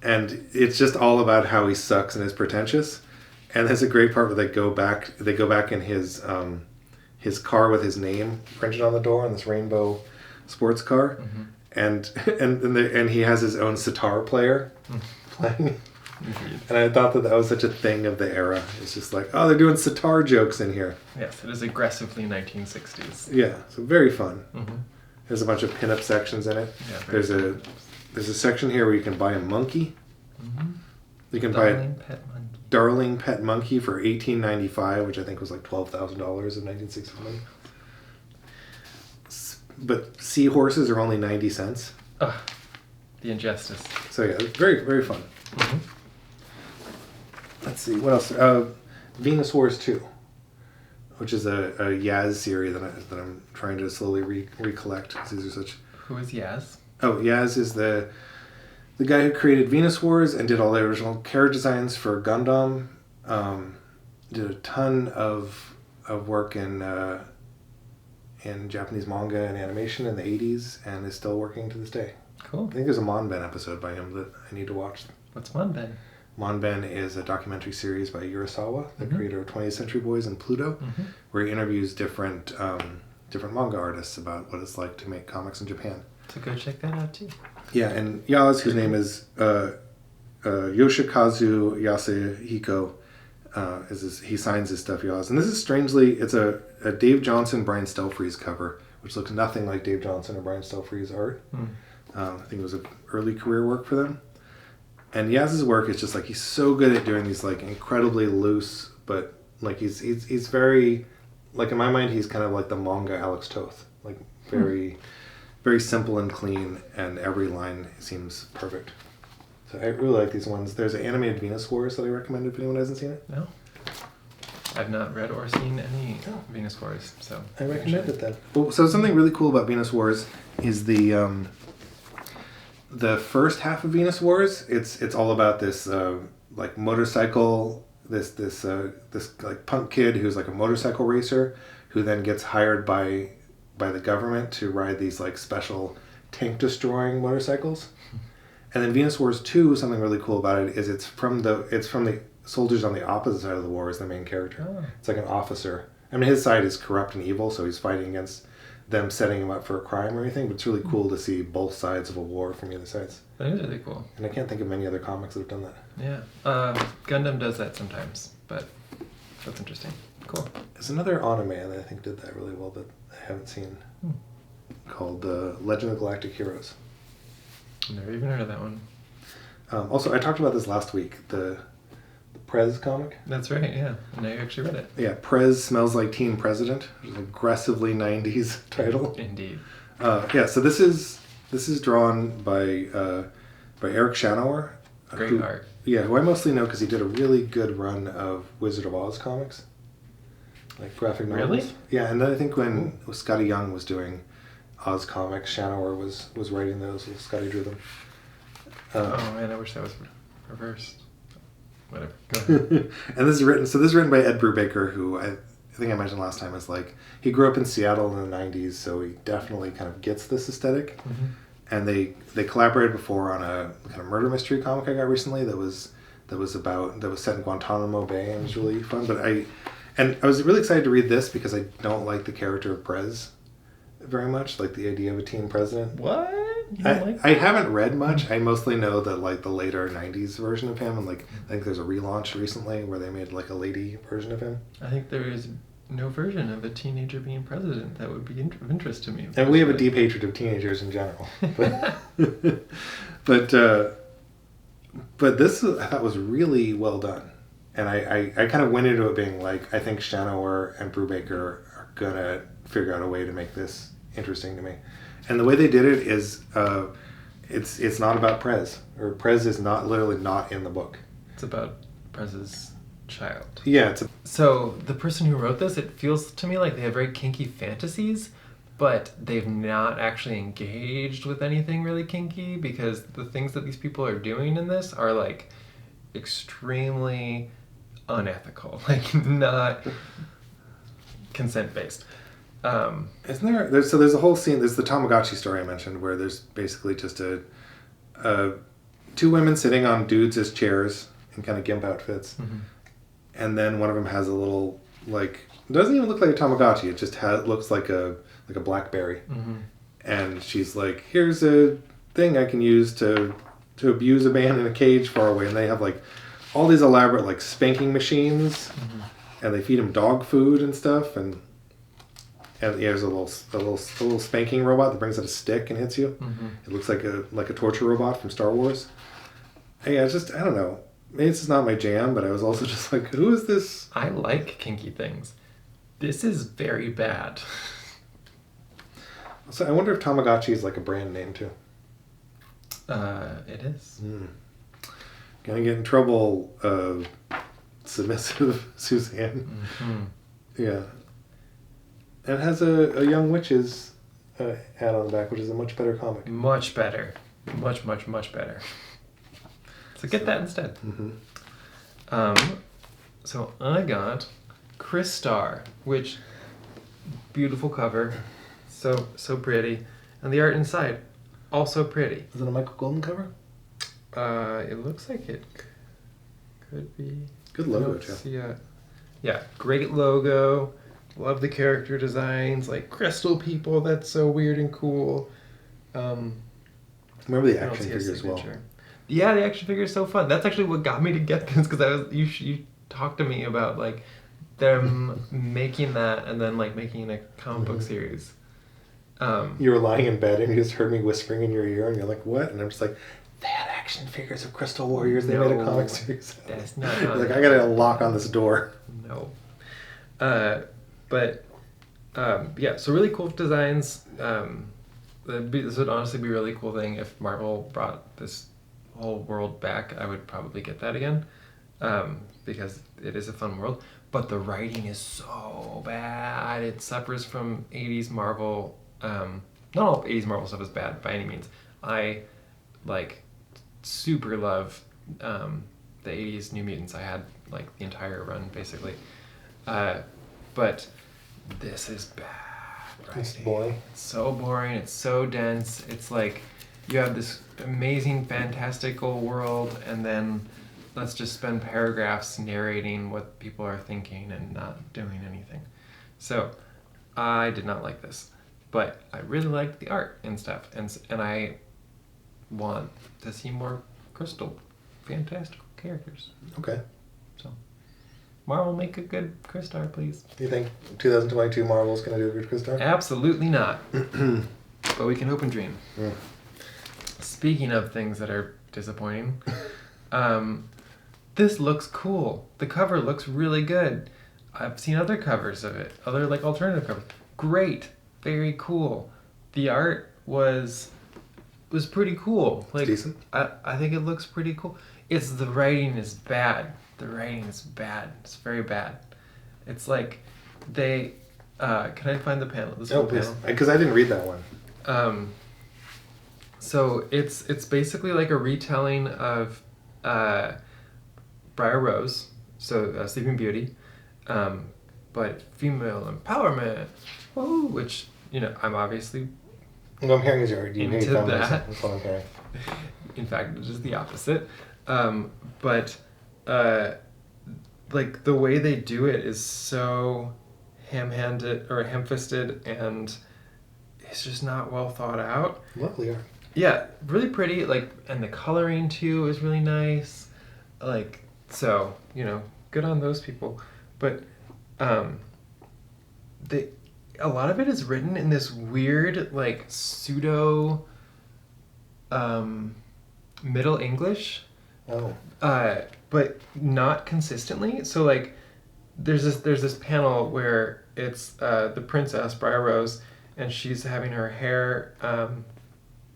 Speaker 2: and it's just all about how he sucks and is pretentious. And there's a great part where they go back in his car with his name printed on the door on this rainbow sports car, and he has his own sitar player playing. And I thought that was such a thing of the era. It's just like, oh, they're doing sitar jokes in here.
Speaker 1: Yes, it is aggressively 1960s.
Speaker 2: Yeah, so very fun. There's a bunch of pinup sections in it. Yeah, there's a section here where you can buy a monkey. You can buy a darling pet monkey for $18.95, which I think was like $12,000 of 1960s money. But seahorses are only 90 cents.
Speaker 1: Ugh, the injustice.
Speaker 2: So yeah, very, very fun. Let's see, what else? Venus Wars 2, which is a Yaz series that I'm trying to slowly recollect. These are such.
Speaker 1: Who is Yaz?
Speaker 2: Oh, Yaz is the guy who created Venus Wars and did all the original character designs for Gundam. Did a ton of work in Japanese manga and animation in the 80s, and is still working to this day.
Speaker 1: Cool.
Speaker 2: I think there's a Monben episode by him that I need to watch.
Speaker 1: What's Monben?
Speaker 2: Monben is a documentary series by Urasawa, the creator of 20th Century Boys and Pluto, where he interviews different manga artists about what it's like to make comics in Japan.
Speaker 1: So go check that out too.
Speaker 2: Yeah, and Yaz, whose name is Yoshikazu Yasuhiko, he signs his stuff Yaz. And this is strangely, it's a Dave Johnson, Brian Stelfreeze cover, which looks nothing like Dave Johnson or Brian Stelfreeze art. I think it was an early career work for them. And Yaz's work is just like, he's so good at doing these like incredibly loose, but like he's very, like in my mind, he's kind of like the manga Alex Toth, like very, very simple and clean, and every line seems perfect. So I really like these ones. There's an animated Venus Wars that I recommend if anyone hasn't seen it.
Speaker 1: No. I've not read or seen any Venus Wars, so
Speaker 2: I recommend it then. Well, so something really cool about Venus Wars is the first half of Venus Wars. It's all about this like motorcycle, this like punk kid who's like a motorcycle racer who then gets hired by the government to ride these like special tank destroying motorcycles. And then Venus Wars 2, something really cool about it is it's from the soldiers on the opposite side of the war as the main character. Oh. It's like an officer. I mean, his side is corrupt and evil, so he's fighting against them setting him up for a crime or anything, but it's really cool to see both sides of a war from the other sides.
Speaker 1: That is really cool.
Speaker 2: And I can't think of many other comics that have done that.
Speaker 1: Yeah. Gundam does that sometimes, but that's interesting. Cool.
Speaker 2: There's another anime that I think did that really well that I haven't seen called Legend of Galactic Heroes.
Speaker 1: Never even heard of that one.
Speaker 2: Also, I talked about this last week, the Prez comic.
Speaker 1: That's right, yeah. And I actually read it.
Speaker 2: Yeah, Prez Smells Like Teen President, which is an aggressively 90s title.
Speaker 1: Indeed.
Speaker 2: Yeah, so this is drawn by Eric Shanower.
Speaker 1: Great art.
Speaker 2: Yeah, who I mostly know because he did a really good run of Wizard of Oz comics. Like graphic novels.
Speaker 1: Really?
Speaker 2: Yeah, and then I think when Scotty Young was doing Oz comics, Shanower was writing those, and Scotty drew them.
Speaker 1: Oh man, I wish that was reversed. Whatever. Go ahead.
Speaker 2: And this is written by Ed Brubaker, who I think I mentioned last time is like, he grew up in Seattle in the 90s, so he definitely kind of gets this aesthetic. And they collaborated before on a kind of murder mystery comic I got recently that was set in Guantanamo Bay, and it was really fun. But I was really excited to read this because I don't like the character of Prez very much, like the idea of a teen president.
Speaker 1: What?
Speaker 2: I haven't read much. I mostly know that like the later 90s version of him, and like I think there's a relaunch recently where they made like a lady version of him.
Speaker 1: I think there is no version of a teenager being president that would be of interest to me.
Speaker 2: And we have a deep hatred of teenagers in general. But this I thought was really well done. And I kind of went into it being like, I think Shanower and Brubaker are gonna figure out a way to make this interesting to me. And the way they did it is, it's not about Prez, or Prez is literally not in the book.
Speaker 1: It's about Prez's child.
Speaker 2: Yeah,
Speaker 1: So the person who wrote this, it feels to me like they have very kinky fantasies, but they've not actually engaged with anything really kinky, because the things that these people are doing in this are like extremely unethical, like not consent based.
Speaker 2: Isn't there's a whole scene, there's the Tamagotchi story I mentioned, where there's basically just two women sitting on dudes as chairs in kind of gimp outfits.
Speaker 1: Mm-hmm.
Speaker 2: And then one of them has a little, like, it doesn't even look like a Tamagotchi, it just looks like a Blackberry.
Speaker 1: Mm-hmm.
Speaker 2: And she's like, here's a thing I can use to abuse a man in a cage far away. And they have like all these elaborate like spanking machines, mm-hmm. and they feed him dog food and stuff. And there's a little spanking robot that brings out a stick and hits you.
Speaker 1: Mm-hmm.
Speaker 2: It looks like a torture robot from Star Wars. And yeah, it's just, I don't know. Maybe it's just not my jam, but I was also just like, who is this?
Speaker 1: I like kinky things. This is very bad.
Speaker 2: So I wonder if Tamagotchi is like a brand name too.
Speaker 1: It is.
Speaker 2: Gonna get in trouble, submissive Suzanne.
Speaker 1: Mm-hmm.
Speaker 2: Yeah. And it has a Young Witches ad on the back, which is a much better comic.
Speaker 1: Much better. Much, much, much better. So get that instead.
Speaker 2: Mm-hmm.
Speaker 1: So I got Crystar, which beautiful cover, so pretty, and the art inside also pretty.
Speaker 2: Is it a Michael Golden cover?
Speaker 1: It looks like it could be.
Speaker 2: Good logo too.
Speaker 1: Yeah, great logo. Love the character designs, like crystal people. That's so weird and cool.
Speaker 2: Remember the action figure as well.
Speaker 1: Yeah, the action figure is so fun. That's actually what got me to get this, because you talked to me about like them making that and then like making a comic book series.
Speaker 2: You were lying in bed and you just heard me whispering in your ear and you're like, what? And I'm just like, they had action figures of Crystal Warriors. They made a comic series.
Speaker 1: That's not
Speaker 2: like, I gotta lock on this door.
Speaker 1: No. Yeah, so really cool designs. This would honestly be a really cool thing if Marvel brought this whole world back. I would probably get that again, because it is a fun world. But the writing is so bad. It suffers from 80s Marvel. Not all 80s Marvel stuff is bad by any means. I super love the 80s New Mutants. I had like the entire run basically. But this is bad. Right?
Speaker 2: It's boring.
Speaker 1: It's so boring. It's so dense. It's like you have this amazing, fantastical world, and then let's just spend paragraphs narrating what people are thinking and not doing anything. So I did not like this, but I really liked the art and stuff, and I want to see more crystal, fantastical characters.
Speaker 2: Okay.
Speaker 1: So Marvel, make a good Crystar, please.
Speaker 2: Do you think 2022 Marvel's going to do a good Crystar?
Speaker 1: Absolutely not. But we can hope and dream.
Speaker 2: Yeah.
Speaker 1: Speaking of things that are disappointing, this looks cool. The cover looks really good. I've seen other covers of it, other like alternative covers. Great, very cool. The art was pretty cool. Like,
Speaker 2: it's decent.
Speaker 1: I think it looks pretty cool. The writing is bad. The writing is bad. It's very bad. It's like they. Can I find the panel? This
Speaker 2: Oh, please. Because I didn't read that one.
Speaker 1: So it's basically like a retelling of Briar Rose, so Sleeping Beauty, but female empowerment. Woo! Which I'm obviously.
Speaker 2: What I'm hearing is you're into that. That's what I'm hearing.
Speaker 1: In fact, it's just the opposite. But like the way they do it is so ham-handed or ham-fisted, and it's just not well thought out.
Speaker 2: Lovely art.
Speaker 1: Yeah, really pretty. Like, and the coloring too is really nice. Like, so good on those people. But a lot of it is written in this weird like pseudo Middle English,
Speaker 2: Oh.
Speaker 1: But not consistently. So like, there's this panel where it's the princess Briar Rose, and she's having her hair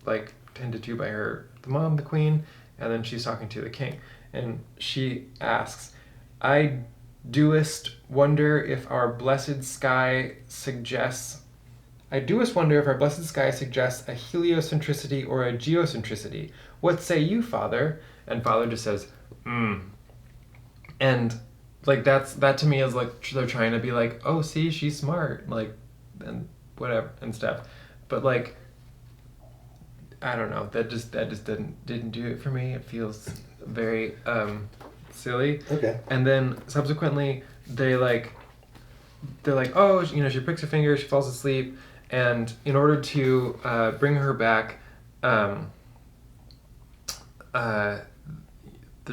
Speaker 1: like tended to by the mom, the queen, and then she's talking to the king, and she asks, "I doest wonder if our blessed sky suggests." I doest wonder if our blessed sky suggests a heliocentricity or a geocentricity. What say you, Father? And Father just says, And like that to me is like they're trying to be like, oh, see, she's smart, like, and whatever and stuff. But like, I don't know. That just didn't do it for me. It feels very silly.
Speaker 2: Okay.
Speaker 1: And then subsequently they're like, oh, you know, she pricks her finger, she falls asleep, and in order to bring her back, the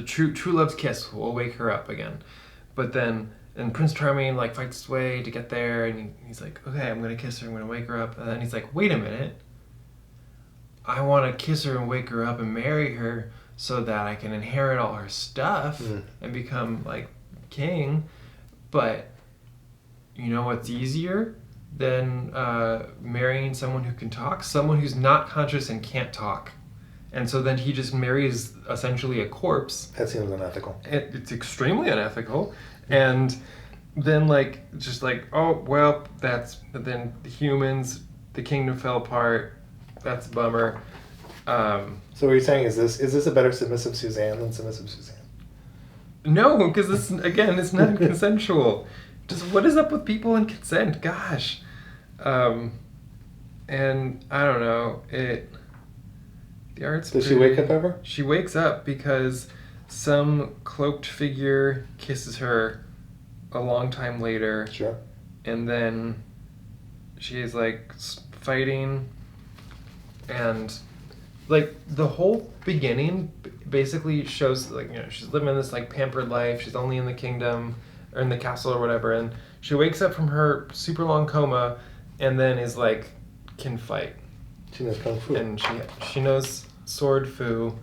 Speaker 1: true love's kiss will wake her up again. But then, and Prince Charming like fights his way to get there, and he's like, okay, I'm gonna kiss her, I'm gonna wake her up. And then he's like, wait a minute, I want to kiss her and wake her up and marry her so that I can inherit all her stuff and become like king. But you know what's easier than marrying someone who can talk? Someone who's not conscious and can't talk. And so then he just marries essentially a corpse.
Speaker 2: That seems unethical.
Speaker 1: It's extremely unethical. And then like, just like, oh, well, then the humans, the kingdom fell apart. That's a bummer.
Speaker 2: So what you're saying is this a better submissive Suzanne than submissive Suzanne?
Speaker 1: No, because this, again, it's not consensual. Just what is up with people and consent? Gosh. And I don't know. The art's
Speaker 2: Does she wake up ever?
Speaker 1: She wakes up because some cloaked figure kisses her a long time later.
Speaker 2: Sure.
Speaker 1: And then she's like fighting, and like the whole beginning basically shows like, you know, she's living this like pampered life. She's only in the kingdom or in the castle or whatever, and she wakes up from her super long coma and then is like, can fight.
Speaker 2: She knows kung fu.
Speaker 1: And she knows sword fu,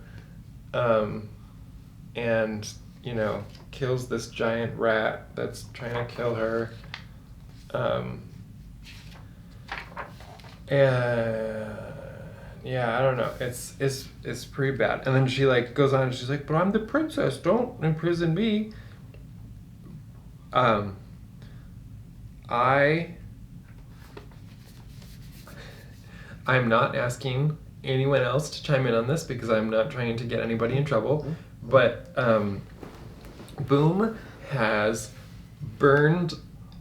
Speaker 1: and you know, kills this giant rat that's trying to kill her, and yeah, I don't know, it's pretty bad. And then she like goes on and she's like, but I'm the princess, don't imprison me. I'm not asking anyone else to chime in on this because I'm not trying to get anybody in trouble, but Boom has burned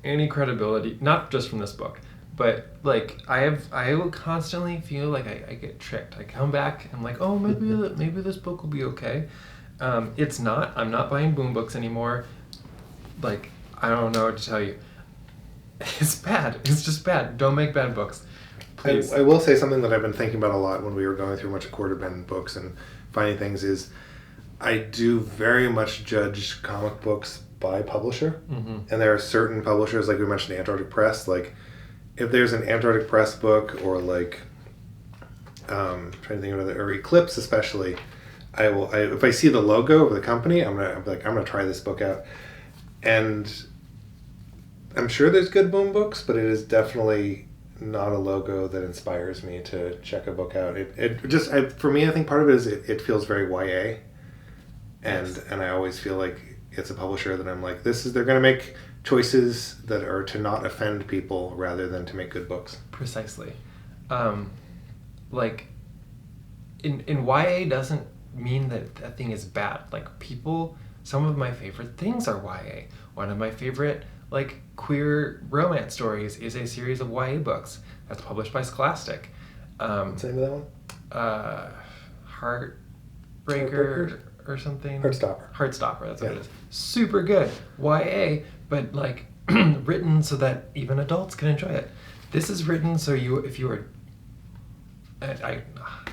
Speaker 1: any credibility, not just from this book, but like I will constantly feel like I get tricked. I come back, I'm like, oh, maybe this book will be okay. It's not. I'm not buying Boom books anymore. Like, I don't know what to tell you. It's bad. It's just bad. Don't make bad books.
Speaker 2: I will say something that I've been thinking about a lot when we were going through a bunch of quarter bin books and finding things is I do very much judge comic books by publisher. Mm-hmm. And there are certain publishers, like we mentioned Antarctic Press, like if there's an Antarctic Press book or like trying to think of another, or Eclipse especially, if I see the logo of the company, I'm gonna try this book out. And I'm sure there's good Boom books, but it is definitely not a logo that inspires me to check a book out. For me, I think part of it is it feels very YA, and I always feel like it's a publisher that I'm like, they're going to make choices that are to not offend people rather than to make good books.
Speaker 1: Precisely. Like in YA doesn't mean that thing is bad. Like some of my favorite things are YA. One of my favorite like queer romance stories is a series of YA books that's published by Scholastic.
Speaker 2: What's the name of that one?
Speaker 1: Heartbreaker or something.
Speaker 2: Heartstopper,
Speaker 1: that's what it is. Super good YA, but like written so that even adults can enjoy it. This is written so if you are, I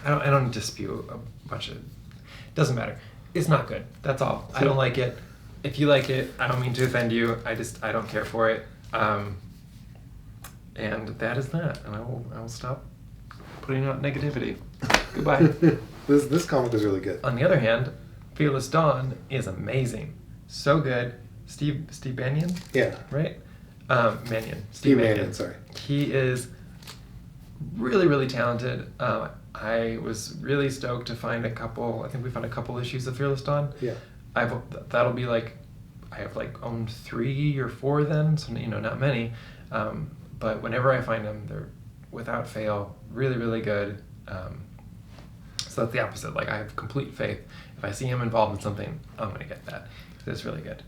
Speaker 1: don't dispute a bunch of, doesn't matter. It's not good. That's all. I don't like it. If you like it, I don't mean to offend you. I don't care for it. And that is that. And I will stop putting out negativity. Goodbye.
Speaker 2: This comic is really good.
Speaker 1: On the other hand, Fearless Dawn is amazing. So good. Steve Banyan?
Speaker 2: Yeah.
Speaker 1: Right? Mannion.
Speaker 2: Steve Mannion, sorry.
Speaker 1: He is really, really talented. I was really stoked to find I think we found a couple issues of Fearless Dawn.
Speaker 2: Yeah.
Speaker 1: That'll be like, I have like owned 3 or 4 then, so not many. But whenever I find them, they're without fail really, really good. So that's the opposite. Like, I have complete faith. If I see him involved in something, I'm gonna get that. It's really good.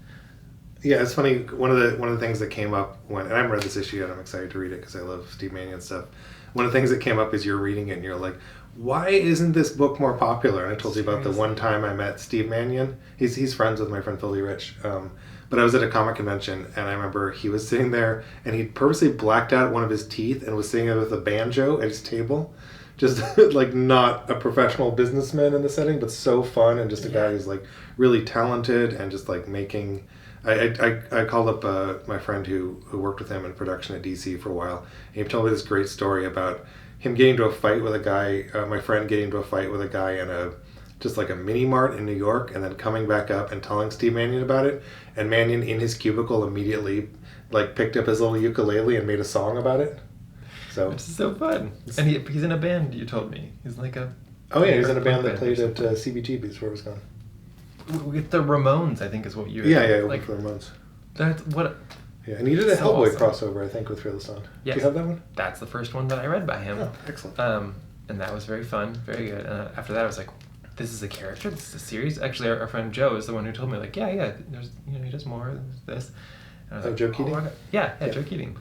Speaker 2: Yeah, it's funny. One of the things that came up and I haven't read this issue yet. I'm excited to read it because I love Steve Mannion stuff. One of the things that came up is you're reading it and you're like, why isn't this book more popular? And I told you about the one time I met Steve Mannion. He's friends with my friend Philly Rich. But I was at a comic convention and I remember he was sitting there and he purposely blacked out one of his teeth and was sitting there with a banjo at his table. Just like not a professional businessman in the setting, but so fun and just a guy who's like really talented and just like making. I called up my friend who worked with him in production at DC for a while. And he told me this great story about him getting into a fight with a guy. My friend getting into a fight with a guy in a mini mart in New York, and then coming back up and telling Steve Mannion about it. And Mannion in his cubicle immediately like picked up his little ukulele and made a song about it. So
Speaker 1: which is so fun. And he's in a band. You told me he's like a.
Speaker 2: Oh yeah, he was in a band that played at CBGB's where it was gone.
Speaker 1: With the Ramones, I think is what you.
Speaker 2: Yeah,
Speaker 1: like
Speaker 2: for the Ramones.
Speaker 1: That's what.
Speaker 2: Yeah, and he did a Hellboy crossover, I think, with Fearless Dawn.
Speaker 1: Yes.
Speaker 2: Do you have that one?
Speaker 1: That's the first one that I read by him.
Speaker 2: Oh, excellent.
Speaker 1: And that was very fun, very good. And after that, I was like, this is a character. This is a series. Actually, our friend Joe is the one who told me, like, yeah. There's, he does more. There's this. And I was like,
Speaker 2: Joe Keating.
Speaker 1: Oh, yeah, Joe Keating.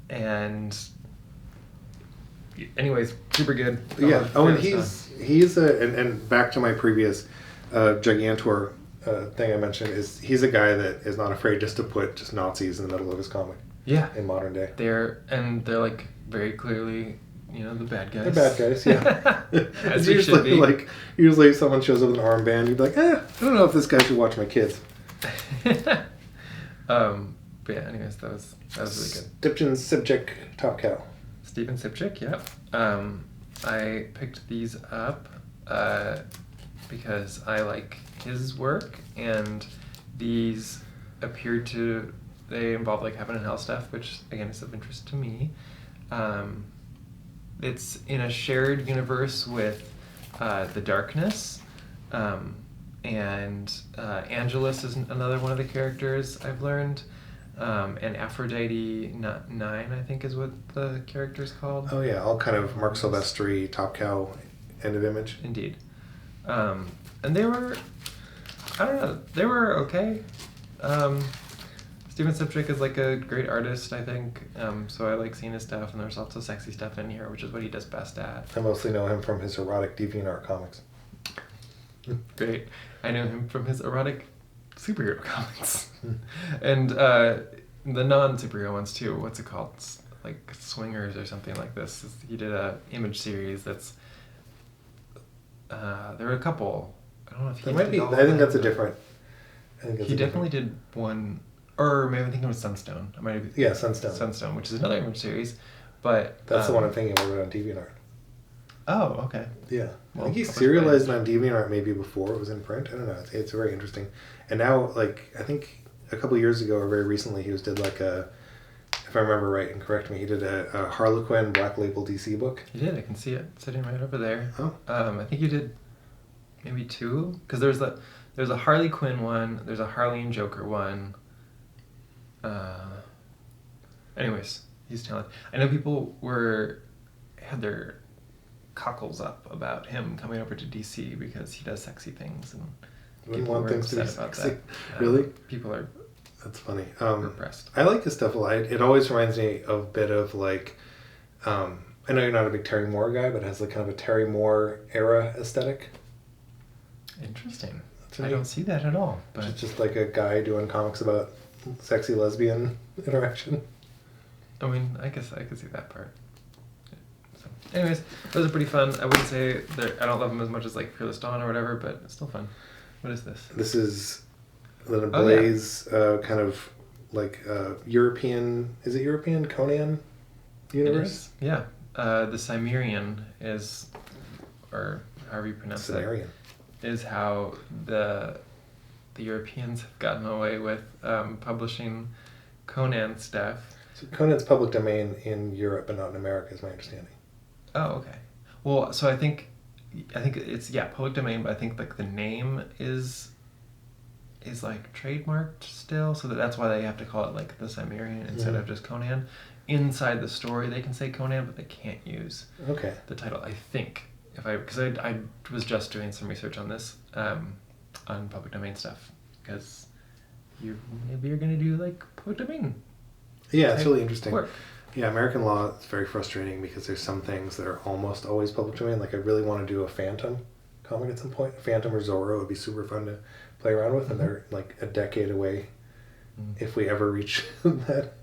Speaker 1: And. Anyways, super good.
Speaker 2: Yeah. Oh, and he's and back to my previous Gigantor thing I mentioned is he's a guy that is not afraid just to put just Nazis in the middle of his comic.
Speaker 1: Yeah.
Speaker 2: In modern day.
Speaker 1: They're like very clearly, the bad guys.
Speaker 2: They're bad guys, yeah.
Speaker 1: As
Speaker 2: it's usually like if someone shows up with an armband, you'd be like, I don't know if this guy should watch my kids.
Speaker 1: But yeah, anyways, that was really good.
Speaker 2: Stipchen Sibchik Top Cow.
Speaker 1: Stephen Sipchik, yeah. I picked these up because I like his work, and these they involve like heaven and hell stuff, which again is of interest to me. It's in a shared universe with the Darkness, and Angelus is another one of the characters I've learned. And Aphrodite 9, I think, is what the character's called.
Speaker 2: Oh yeah, all kind of Mark Silvestri, Top Cow, end of image.
Speaker 1: Indeed. And they were, I don't know, they were okay. Steven Sipchik is like a great artist, I think. So I like seeing his stuff, and there's also sexy stuff in here, which is what he does best at.
Speaker 2: I mostly know him from his erotic DeviantArt comics.
Speaker 1: Great. I know him from his erotic superhero comics. And the non-superhero ones too. What's it called? It's like Swingers or something like this. He did a image series that's there were a couple. I don't know if he
Speaker 2: might be. I think that's a different.
Speaker 1: He definitely did one, or maybe I think it was Sunstone. I might have.
Speaker 2: Yeah, Sunstone.
Speaker 1: Sunstone, which is another image series, but
Speaker 2: that's the one I'm thinking about on DeviantArt.
Speaker 1: Oh, okay.
Speaker 2: Yeah, I think he serialized on DeviantArt maybe before it was in print. I don't know. It's very interesting. And now, like, I think a couple years ago or very recently, he did like a, if I remember right and correct me, he did a Harlequin Black Label DC book.
Speaker 1: He did. I can see it sitting right over there.
Speaker 2: Oh.
Speaker 1: I think he did maybe 2, because there's a Harley Quinn one, there's a Harley and Joker one. Anyways, he's talented. I know people had their cockles up about him coming over to DC because he does sexy things, and
Speaker 2: people want things to be sexy. Really?
Speaker 1: People are.
Speaker 2: That's funny.
Speaker 1: Impressed.
Speaker 2: I like his stuff a lot. It always reminds me of a bit of like, I know you're not a big Terry Moore guy, but it has like kind of a Terry Moore era aesthetic.
Speaker 1: Interesting. I don't see that at all. But
Speaker 2: it's just like a guy doing comics about sexy lesbian interaction.
Speaker 1: I mean, I guess I could see that part. So, anyways, those are pretty fun. I wouldn't say I don't love them as much as like Fearless Dawn or whatever, but it's still fun. What is this?
Speaker 2: This is the Blaze kind of like European. Is it European Conan universe?
Speaker 1: It is. Yeah. The Cimmerian is, or however you pronounce
Speaker 2: Cimmerian.
Speaker 1: is how the Europeans have gotten away with publishing Conan stuff.
Speaker 2: So Conan's public domain in Europe, but not in America, is my understanding.
Speaker 1: Oh, okay. Well, so I think it's public domain, but I think like the name is like trademarked still, so that's why they have to call it like the Cimmerian instead of just Conan. Inside the story, they can say Conan, but they can't use the title. I think because I was just doing some research on this on public domain stuff because maybe you're gonna do like public domain.
Speaker 2: Yeah, it's really interesting.
Speaker 1: Work.
Speaker 2: Yeah, American law is very frustrating because there's some things that are almost always public domain. Like I really want to do a Phantom comic at some point. Phantom or Zorro would be super fun to play around with, and they're like a decade away if we ever reach that.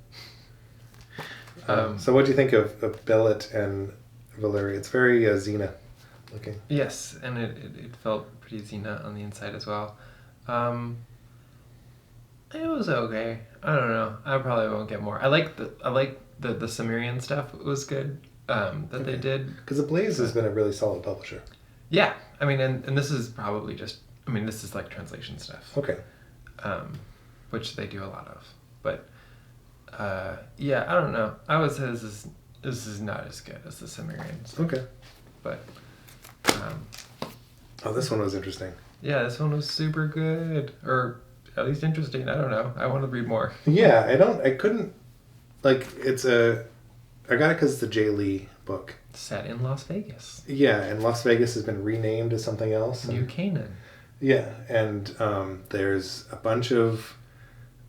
Speaker 2: So what do you think of Bellet and Valeria? It's very Xena looking.
Speaker 1: Yes, and it felt pretty Xena on the inside as well. It was okay. I don't know. I probably won't get more. I like the Cimmerian stuff. It was good that they did.
Speaker 2: Because the Blaze has been a really solid publisher.
Speaker 1: Yeah, I mean, and this is probably just. I mean, this is like translation stuff.
Speaker 2: Okay.
Speaker 1: Which they do a lot of, but yeah, I don't know. I would say this is not as good as the Cimmerians.
Speaker 2: Okay.
Speaker 1: But
Speaker 2: this one was interesting.
Speaker 1: Yeah, this one was super good, or at least interesting. I don't know. I want to read more.
Speaker 2: Yeah, I couldn't, like, I got it because it's a Jay Lee book.
Speaker 1: Set in Las Vegas.
Speaker 2: Yeah, and Las Vegas has been renamed to something else.
Speaker 1: New Canaan.
Speaker 2: Yeah, and there's a bunch of,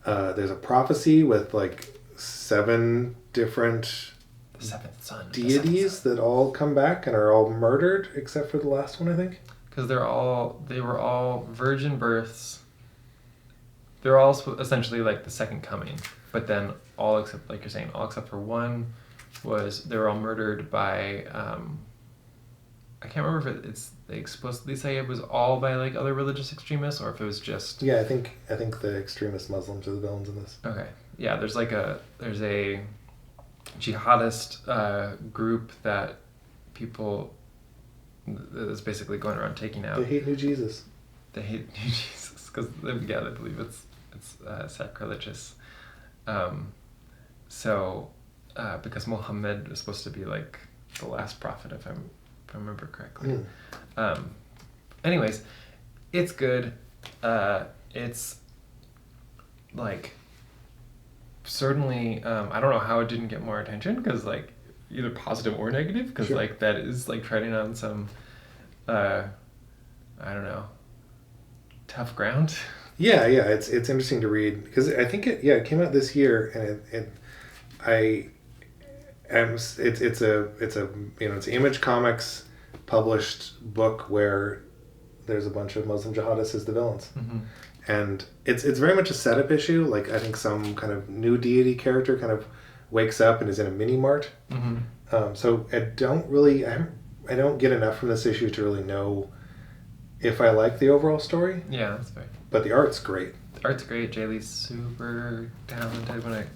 Speaker 2: there's a prophecy with like 7 different
Speaker 1: the seventh son.
Speaker 2: Deities that all come back and are all murdered except for the last one, I think.
Speaker 1: Because they were all virgin births. They're all essentially like the second coming, but then all except, like you're saying, all except for one they were all murdered by I can't remember if they explicitly say it was all by like other religious extremists or if it was just.
Speaker 2: Yeah, I think the extremist Muslims are the villains in this.
Speaker 1: Okay, yeah, there's a jihadist group that people is basically going around taking out.
Speaker 2: They hate New Jesus.
Speaker 1: They hate New Jesus because they believe it's sacrilegious. Because Muhammad is supposed to be like the last prophet, if I remember correctly. Anyways, it's good. It's like certainly I don't know how it didn't get more attention because like either positive or negative because like that is like treading on some I don't know, tough ground. Yeah,
Speaker 2: it's interesting to read because I think it came out this year and it's an Image Comics published book where there's a bunch of Muslim jihadists as the villains. And it's very much a setup issue. Like I think some kind of new deity character kind of wakes up and is in a mini mart. So I don't get enough from this issue to really know if I like the overall story.
Speaker 1: Yeah, that's fair.
Speaker 2: But the art's great.
Speaker 1: The art's great. Jay Lee's super talented when it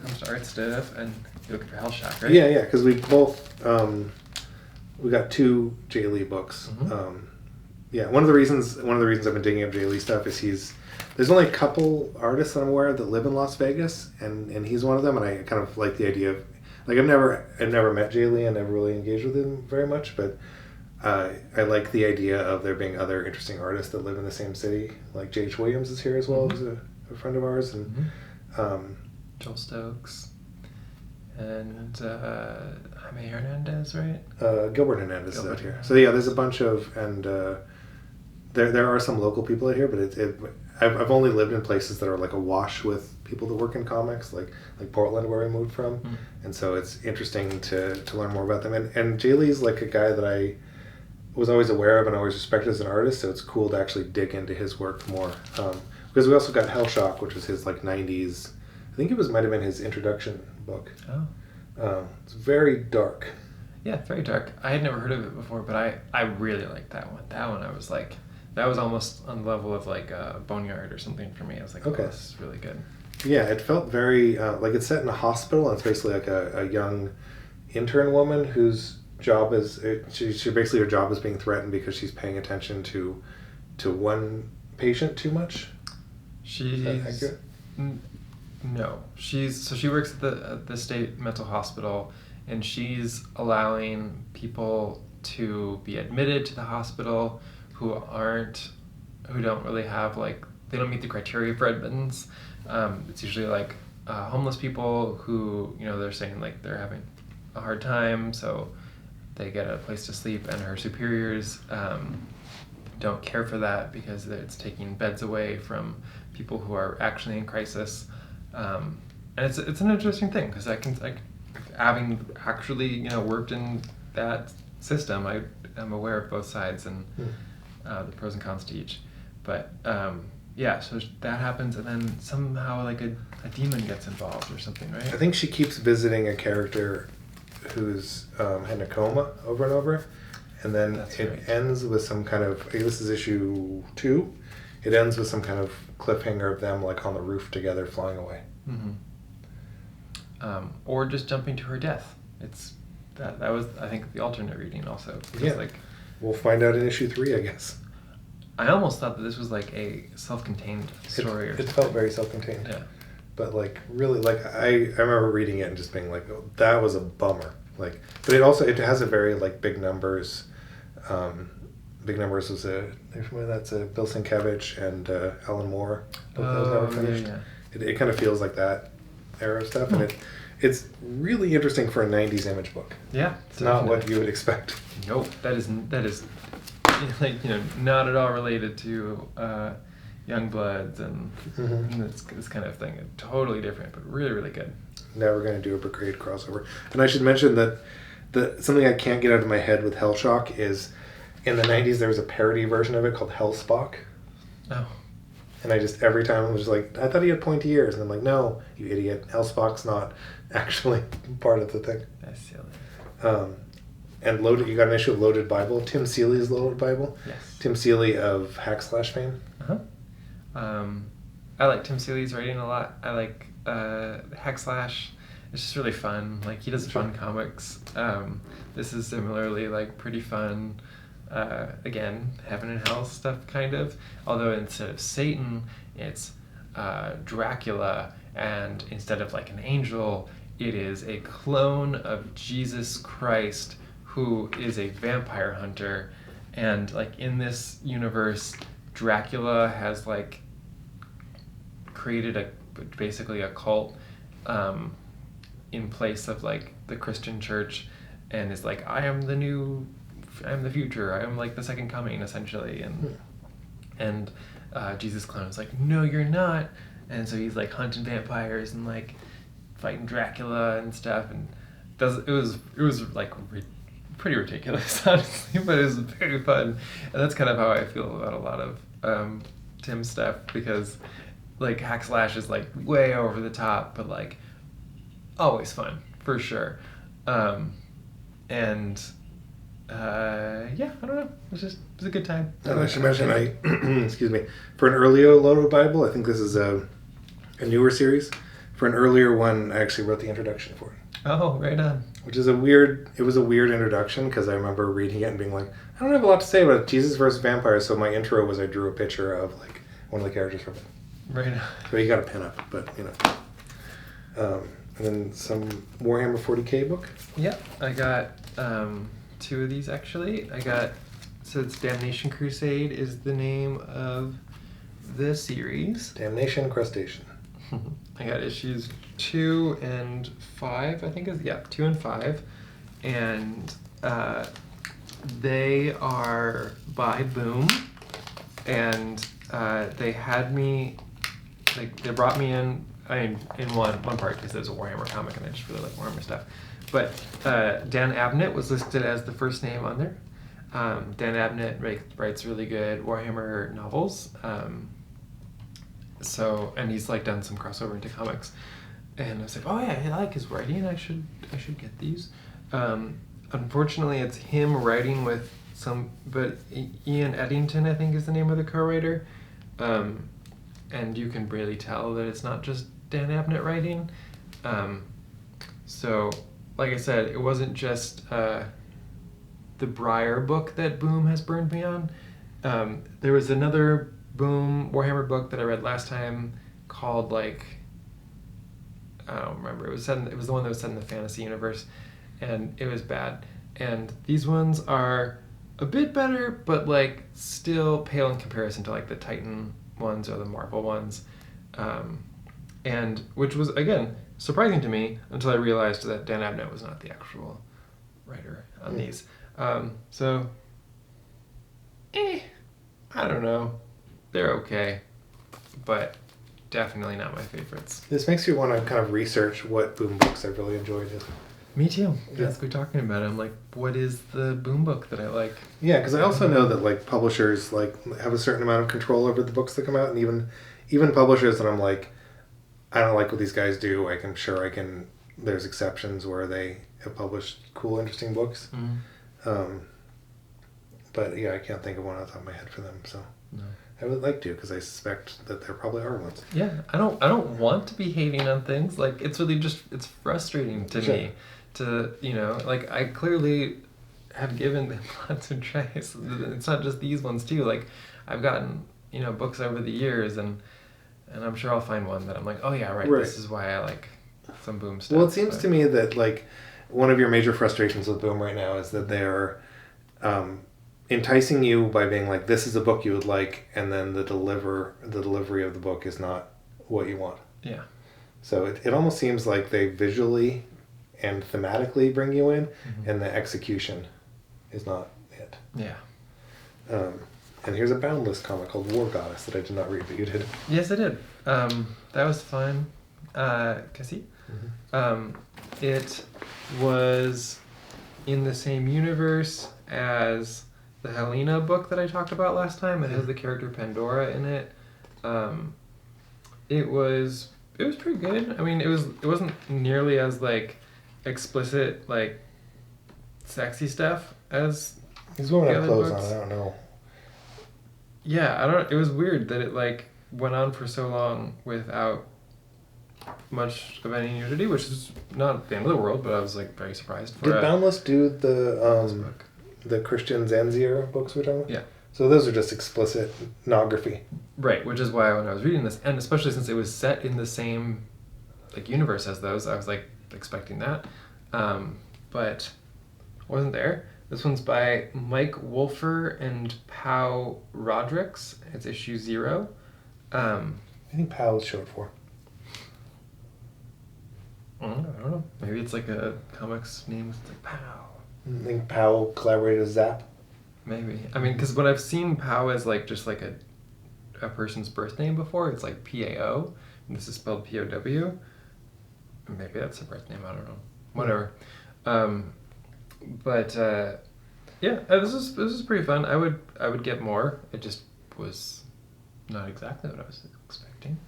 Speaker 1: comes to art stuff, and you're looking for Hellshock, right?
Speaker 2: Yeah, because we both we got 2 Jay Lee books. One of the reasons I've been digging up Jay Lee stuff is there's only a couple artists that I'm aware of that live in Las Vegas, and he's one of them. And I kind of like the idea of like I've never met Jay Lee and never really engaged with him very much, but I like the idea of there being other interesting artists that live in the same city. Like J.H. Williams is here as well, who's a friend of ours, and
Speaker 1: Joel Stokes and Jaime Hernandez, right?
Speaker 2: Gilbert Hernandez is out here. So yeah, there's a bunch of there are some local people out here, but I've only lived in places that are like awash with people that work in comics, like Portland where we moved from, and so it's interesting to learn more about them. And Jay Lee's like a guy that I was always aware of and always respected as an artist, so it's cool to actually dig into his work more. Because we also got Hellshock, which was his like 90s, I think it might have been his introduction book. It's very dark.
Speaker 1: Yeah, very dark. I had never heard of it before, but I really liked that one. That one I was like, that was almost on the level of like Boneyard or something for me. I was like,
Speaker 2: okay,
Speaker 1: oh, this is really good.
Speaker 2: Yeah, it felt very like it's set in a hospital, and it's basically like a young intern woman whose job is her job is being threatened because she's paying attention to to one patient too much?
Speaker 1: She's
Speaker 2: Is that accurate?
Speaker 1: No, she works at the state mental hospital, and she's allowing people to be admitted to the hospital who don't really have like, they don't meet the criteria for admittance. It's usually like homeless people who, you know, they're saying like they're having a hard time, so they get a place to sleep, and her superiors don't care for that because it's taking beds away from people who are actually in crisis. And it's an interesting thing because having actually, you know, worked in that system, I am aware of both sides and the pros and cons to each. But yeah, so that happens, and then somehow like a demon gets involved or something, right?
Speaker 2: I think she keeps visiting a character who's in a coma over and over, and then it ends with some kind of, this is issue 2, it ends with some kind of cliffhanger of them like on the roof together flying away.
Speaker 1: Or just jumping to her death. It's that was, I think, the alternate reading also.
Speaker 2: Yeah,
Speaker 1: like,
Speaker 2: we'll find out in issue 3, I guess.
Speaker 1: I almost thought that this was like a self-contained story.
Speaker 2: It felt very self-contained.
Speaker 1: Yeah.
Speaker 2: But like really, like I remember reading it and just being like, oh, that was a bummer. Like, but it has a very like big numbers. Big Numbers was that's Bill Sienkiewicz and Alan Moore. Both those never finished.
Speaker 1: Yeah.
Speaker 2: It kind of feels like that era of stuff, and it's really interesting for a '90s Image book.
Speaker 1: Yeah,
Speaker 2: it's not what you would expect.
Speaker 1: Nope, that is like, you know, not at all related to Youngbloods and this kind of thing. Totally different, but really, really good.
Speaker 2: Never going to do a Brigade crossover. And I should mention that something I can't get out of my head with Hellshock is in the 90s there was a parody version of it called Hellspock.
Speaker 1: Oh.
Speaker 2: And I just, every time I was like, I thought he had pointy ears. And I'm like, no, you idiot. Hellspock's not actually part of the thing.
Speaker 1: That's silly.
Speaker 2: And you got an issue of Loaded Bible. Tim Seeley's Loaded Bible.
Speaker 1: Yes.
Speaker 2: Tim Seeley of Hackslash fame.
Speaker 1: I like Tim Seeley's writing a lot. I like Hackslash. It's just really fun. Like, he does fun comics. This is similarly like pretty fun. Again, heaven and hell stuff kind of. Although instead of Satan, it's Dracula, and instead of like an angel, it is a clone of Jesus Christ who is a vampire hunter. And like in this universe, Dracula has like created basically a cult in place of like the Christian church, and is like, I'm the future, I am like the second coming essentially, and Jesus clone is like, no you're not, and so he's like hunting vampires and like fighting Dracula and stuff, and it was like pretty ridiculous honestly, but it was very fun, and that's kind of how I feel about a lot of Tim's stuff, because like Hackslash is like way over the top, but like always fun for sure. Yeah, I don't know. It was a good time.
Speaker 2: And I should mention, excuse me, for an earlier Loaded Bible, I think this is a newer series. For an earlier one, I actually wrote the introduction for it.
Speaker 1: Oh, right on.
Speaker 2: Which is it was a weird introduction, because I remember reading it and being like, I don't have a lot to say about Jesus versus vampires, so my intro was I drew a picture of like one of the characters from it.
Speaker 1: Right on.
Speaker 2: But you got a pin up, but you know. And then some Warhammer 40k book.
Speaker 1: Yeah, I got 2 of these actually. So it's Damnation Crusade is the name of the series.
Speaker 2: Damnation Crustacean.
Speaker 1: I got issues 2 and 5, I think 2 and 5. And they are by Boom. And they had me, like, they brought me in one part because there's a Warhammer comic and I just really like Warhammer stuff. But Dan Abnett was listed as the first name on there. Dan Abnett writes really good Warhammer novels. And he's like done some crossover into comics. And I was like, oh yeah, I like his writing. I should get these. Unfortunately, it's him writing with but Ian Eddington, I think, is the name of the co-writer. And you can really tell that it's not just Dan Abnett writing. So, like I said, it wasn't just the Briar book that Boom has burned me on. There was another Boom Warhammer book that I read last time called like, I don't remember. It was the one that was set in the fantasy universe, and it was bad. And these ones are a bit better, but like still pale in comparison to like the Titan ones or the Marvel ones, and which was again surprising to me until I realized that Dan Abnett was not the actual writer on these. So, I don't know. They're okay, but definitely not my favorites.
Speaker 2: This makes you want to kind of research what Boom books I've really enjoyed.
Speaker 1: Me too. That's what we're talking about. I'm like, what is the Boom book that I like?
Speaker 2: Yeah, because I also know that like publishers like have a certain amount of control over the books that come out, and even publishers that I'm like, I don't like what these guys do. I'm sure I can. There's exceptions where they have published cool, interesting books. But yeah, I can't think of one off the top of my head for them. So
Speaker 1: No.
Speaker 2: I would like to, because I suspect that there probably are ones.
Speaker 1: Yeah, I don't want to be hating on things. Like it's really just it's frustrating to me to like I clearly have given them lots of tries. It's not just these ones too. Like I've gotten books over the years, and I'm sure I'll find one that I'm like, oh yeah, right. This is why I like some Boom stuff.
Speaker 2: Well, it seems to me that like one of your major frustrations with Boom right now is that they're enticing you by being like, this is a book you would like, and then the delivery of the book is not what you want.
Speaker 1: Yeah.
Speaker 2: So it almost seems like they visually and thematically bring you in, and the execution is not it.
Speaker 1: Yeah.
Speaker 2: And here's a Boundless comic called War Goddess that I did not read, but you did.
Speaker 1: Yes, I did. That was fun. Cassie? It was in the same universe as the Helena book that I talked about last time. It has the character Pandora in it. It was pretty good. I mean, it wasn't nearly as like explicit, like sexy stuff as
Speaker 2: These women
Speaker 1: the
Speaker 2: have
Speaker 1: other
Speaker 2: clothes
Speaker 1: books.
Speaker 2: on. I don't know.
Speaker 1: Yeah, it was weird that it like went on for so long without much of any nudity, which is not the end of the world, but I was like very surprised.
Speaker 2: Did Boundless do the Christian Zanzier books we're talking about?
Speaker 1: Yeah.
Speaker 2: So those are just explicit pornography.
Speaker 1: Right, which is why when I was reading this, and especially since it was set in the same like universe as those, I was like expecting that, but wasn't there. This one's by Mike Wolfer and Pau Rodricks. It's issue 0.
Speaker 2: I think PAL is short for.
Speaker 1: I don't know. Maybe it's like a comics name. It's like Pow.
Speaker 2: I think PAL collaborated with Zap.
Speaker 1: Maybe. I mean, because when I've seen Pow as like just like a person's birth name before, it's like PAO, and this is spelled POW. Maybe that's a birth name. I don't know. Whatever. But yeah, this is pretty fun. I would get more. It just was not exactly what I was expecting.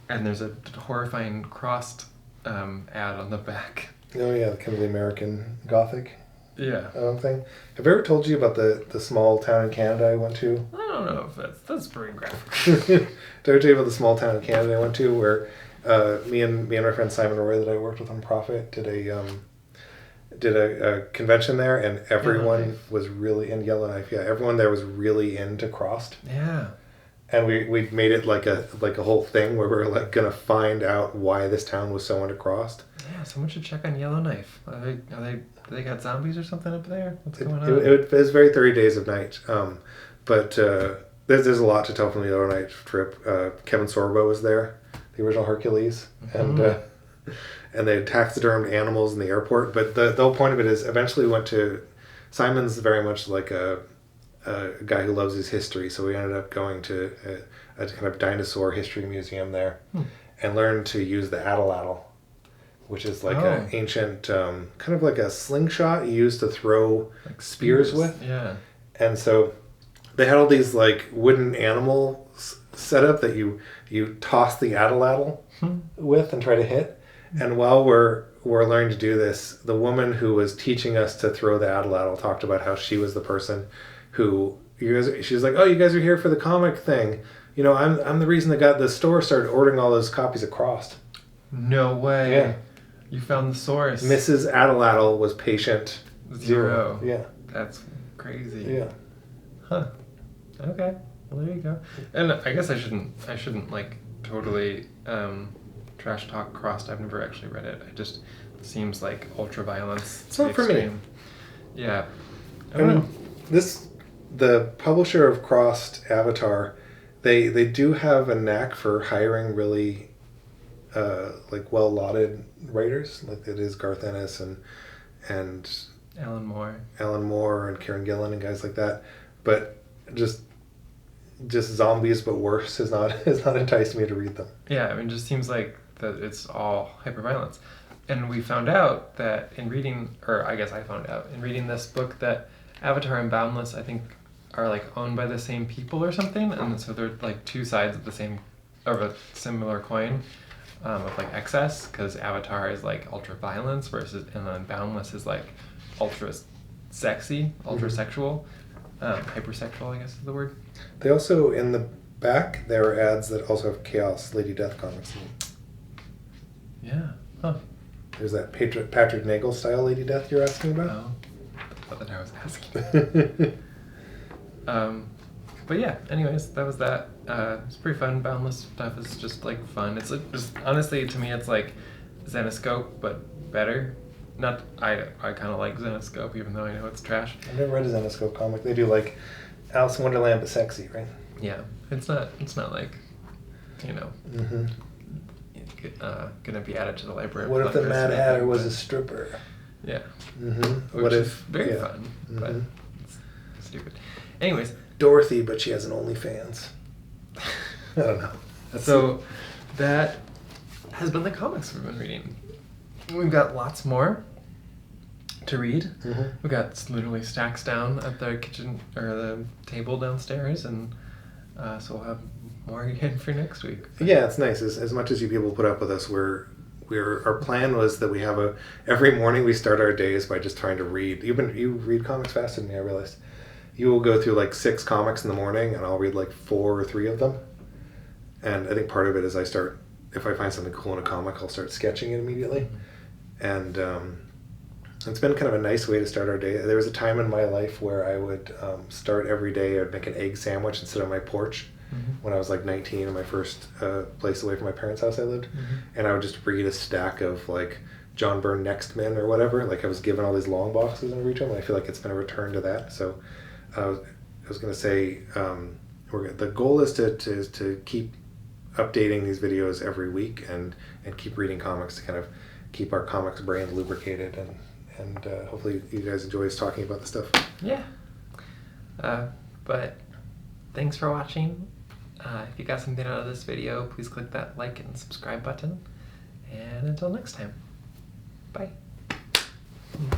Speaker 1: And there's a horrifying crossed ad on the back.
Speaker 2: Oh yeah, kind of the American Gothic
Speaker 1: Yeah.
Speaker 2: thing. Have I ever told you about the small town in Canada I went to?
Speaker 1: I don't know if that's pretty graphic.
Speaker 2: Did I ever tell you about the small town in Canada I went to where me and my friend Simon Roy that I worked with on Profit did a convention there, and everyone was really in Yellowknife. Yeah, everyone there was really into Crossed.
Speaker 1: Yeah.
Speaker 2: And we made it like a whole thing where we were like gonna find out why this town was so into Crossed.
Speaker 1: Yeah, someone should check on Yellowknife. Do they got zombies or something up there? What's going on?
Speaker 2: It was very 30 Days of Night. But there's a lot to tell from the Yellowknife trip. Kevin Sorbo was there, the original Hercules, and they had taxidermed animals in the airport. But the whole point of it is eventually we went to... Simon's very much like a guy who loves his history, so we ended up going to a kind of dinosaur history museum there and learned to use the atlatl, which is like an ancient, kind of like a slingshot you used to throw like spears with.
Speaker 1: Yeah.
Speaker 2: And so they had all these like wooden animals set up that you toss the atlatl with and try to hit. And while we're learning to do this, the woman who was teaching us to throw the atlatl talked about how she was the person who she was like, oh, you guys are here for the comic thing. You know, I'm the reason that got the store started ordering all those copies of Crossed.
Speaker 1: No way.
Speaker 2: Yeah.
Speaker 1: You found the source.
Speaker 2: Mrs. Atlatl was patient
Speaker 1: 0.
Speaker 2: Yeah.
Speaker 1: That's crazy.
Speaker 2: Yeah.
Speaker 1: Huh. Okay. Well, there you go. And I guess I shouldn't like totally trash talk Crossed. I've never actually read it. It just seems like ultra violence.
Speaker 2: It's not for me.
Speaker 1: Yeah.
Speaker 2: I mean, the publisher of Crossed Avatar, they do have a knack for hiring really like well lauded writers. Like it is Garth Ennis and
Speaker 1: Alan Moore
Speaker 2: and Kieran Gillen and guys like that. But just zombies but worse has not enticed me to read them.
Speaker 1: Yeah, I mean, it just seems like that it's all hyperviolence. And we found out that in reading, or I guess I found out in reading this book, that Avatar and Boundless, I think, are like owned by the same people or something, and so they're like two sides of a similar coin, of like excess, because Avatar is like ultra violence and then Boundless is like ultra sexy, ultra sexual, hypersexual, I guess is the word.
Speaker 2: They also, in the back, there are ads that also have Chaos Lady Death comics in them.
Speaker 1: Yeah. Huh.
Speaker 2: There's that Patrick Nagel style Lady Death you're asking about?
Speaker 1: Oh, that's what I was asking. But yeah, anyways, that was that. It's pretty fun. Boundless stuff is just like fun. It's like, just honestly, to me, it's like Zenoscope, but better. Not I kind of like Zenoscope, even though I know it's trash.
Speaker 2: I've never read a Zenoscope comic. They do like Alice in Wonderland but sexy, right?
Speaker 1: Yeah, it's not like, you know, gonna be added to the library.
Speaker 2: What if the Mad Hatter was a stripper?
Speaker 1: Yeah.
Speaker 2: Mm-hmm.
Speaker 1: What if very fun, but it's stupid. Anyways,
Speaker 2: Dorothy, but she has an OnlyFans. I don't know.
Speaker 1: So that has been the comics we've been reading. We've got lots more to read.
Speaker 2: Mm-hmm.
Speaker 1: We've got literally stacks down at the kitchen or the table downstairs, and so we'll have more again for next week.
Speaker 2: Yeah, it's nice. As much as you people put up with us, our plan was that we have every morning we start our days by just trying to read. You read comics faster than me, I realized. You will go through like 6 comics in the morning, and I'll read like 4 or 3 of them. And I think part of it is if I find something cool in a comic, I'll start sketching it immediately. Mm-hmm. And it's been kind of a nice way to start our day. There was a time in my life where I would start every day. I'd make an egg sandwich and sit on my porch when I was like 19 in my first place away from my parents' house I lived. Mm-hmm. And I would just read a stack of like John Byrne Next Men or whatever. Like I was given all these long boxes and I read them, and I feel like it's been a return to that. So I was going to say the goal is to keep updating these videos every week and keep reading comics to kind of keep our comics brain lubricated, and hopefully you guys enjoy us talking about the stuff.
Speaker 1: Yeah. But thanks for watching. If you got something out of this video, please click that like and subscribe button. And until next time, bye.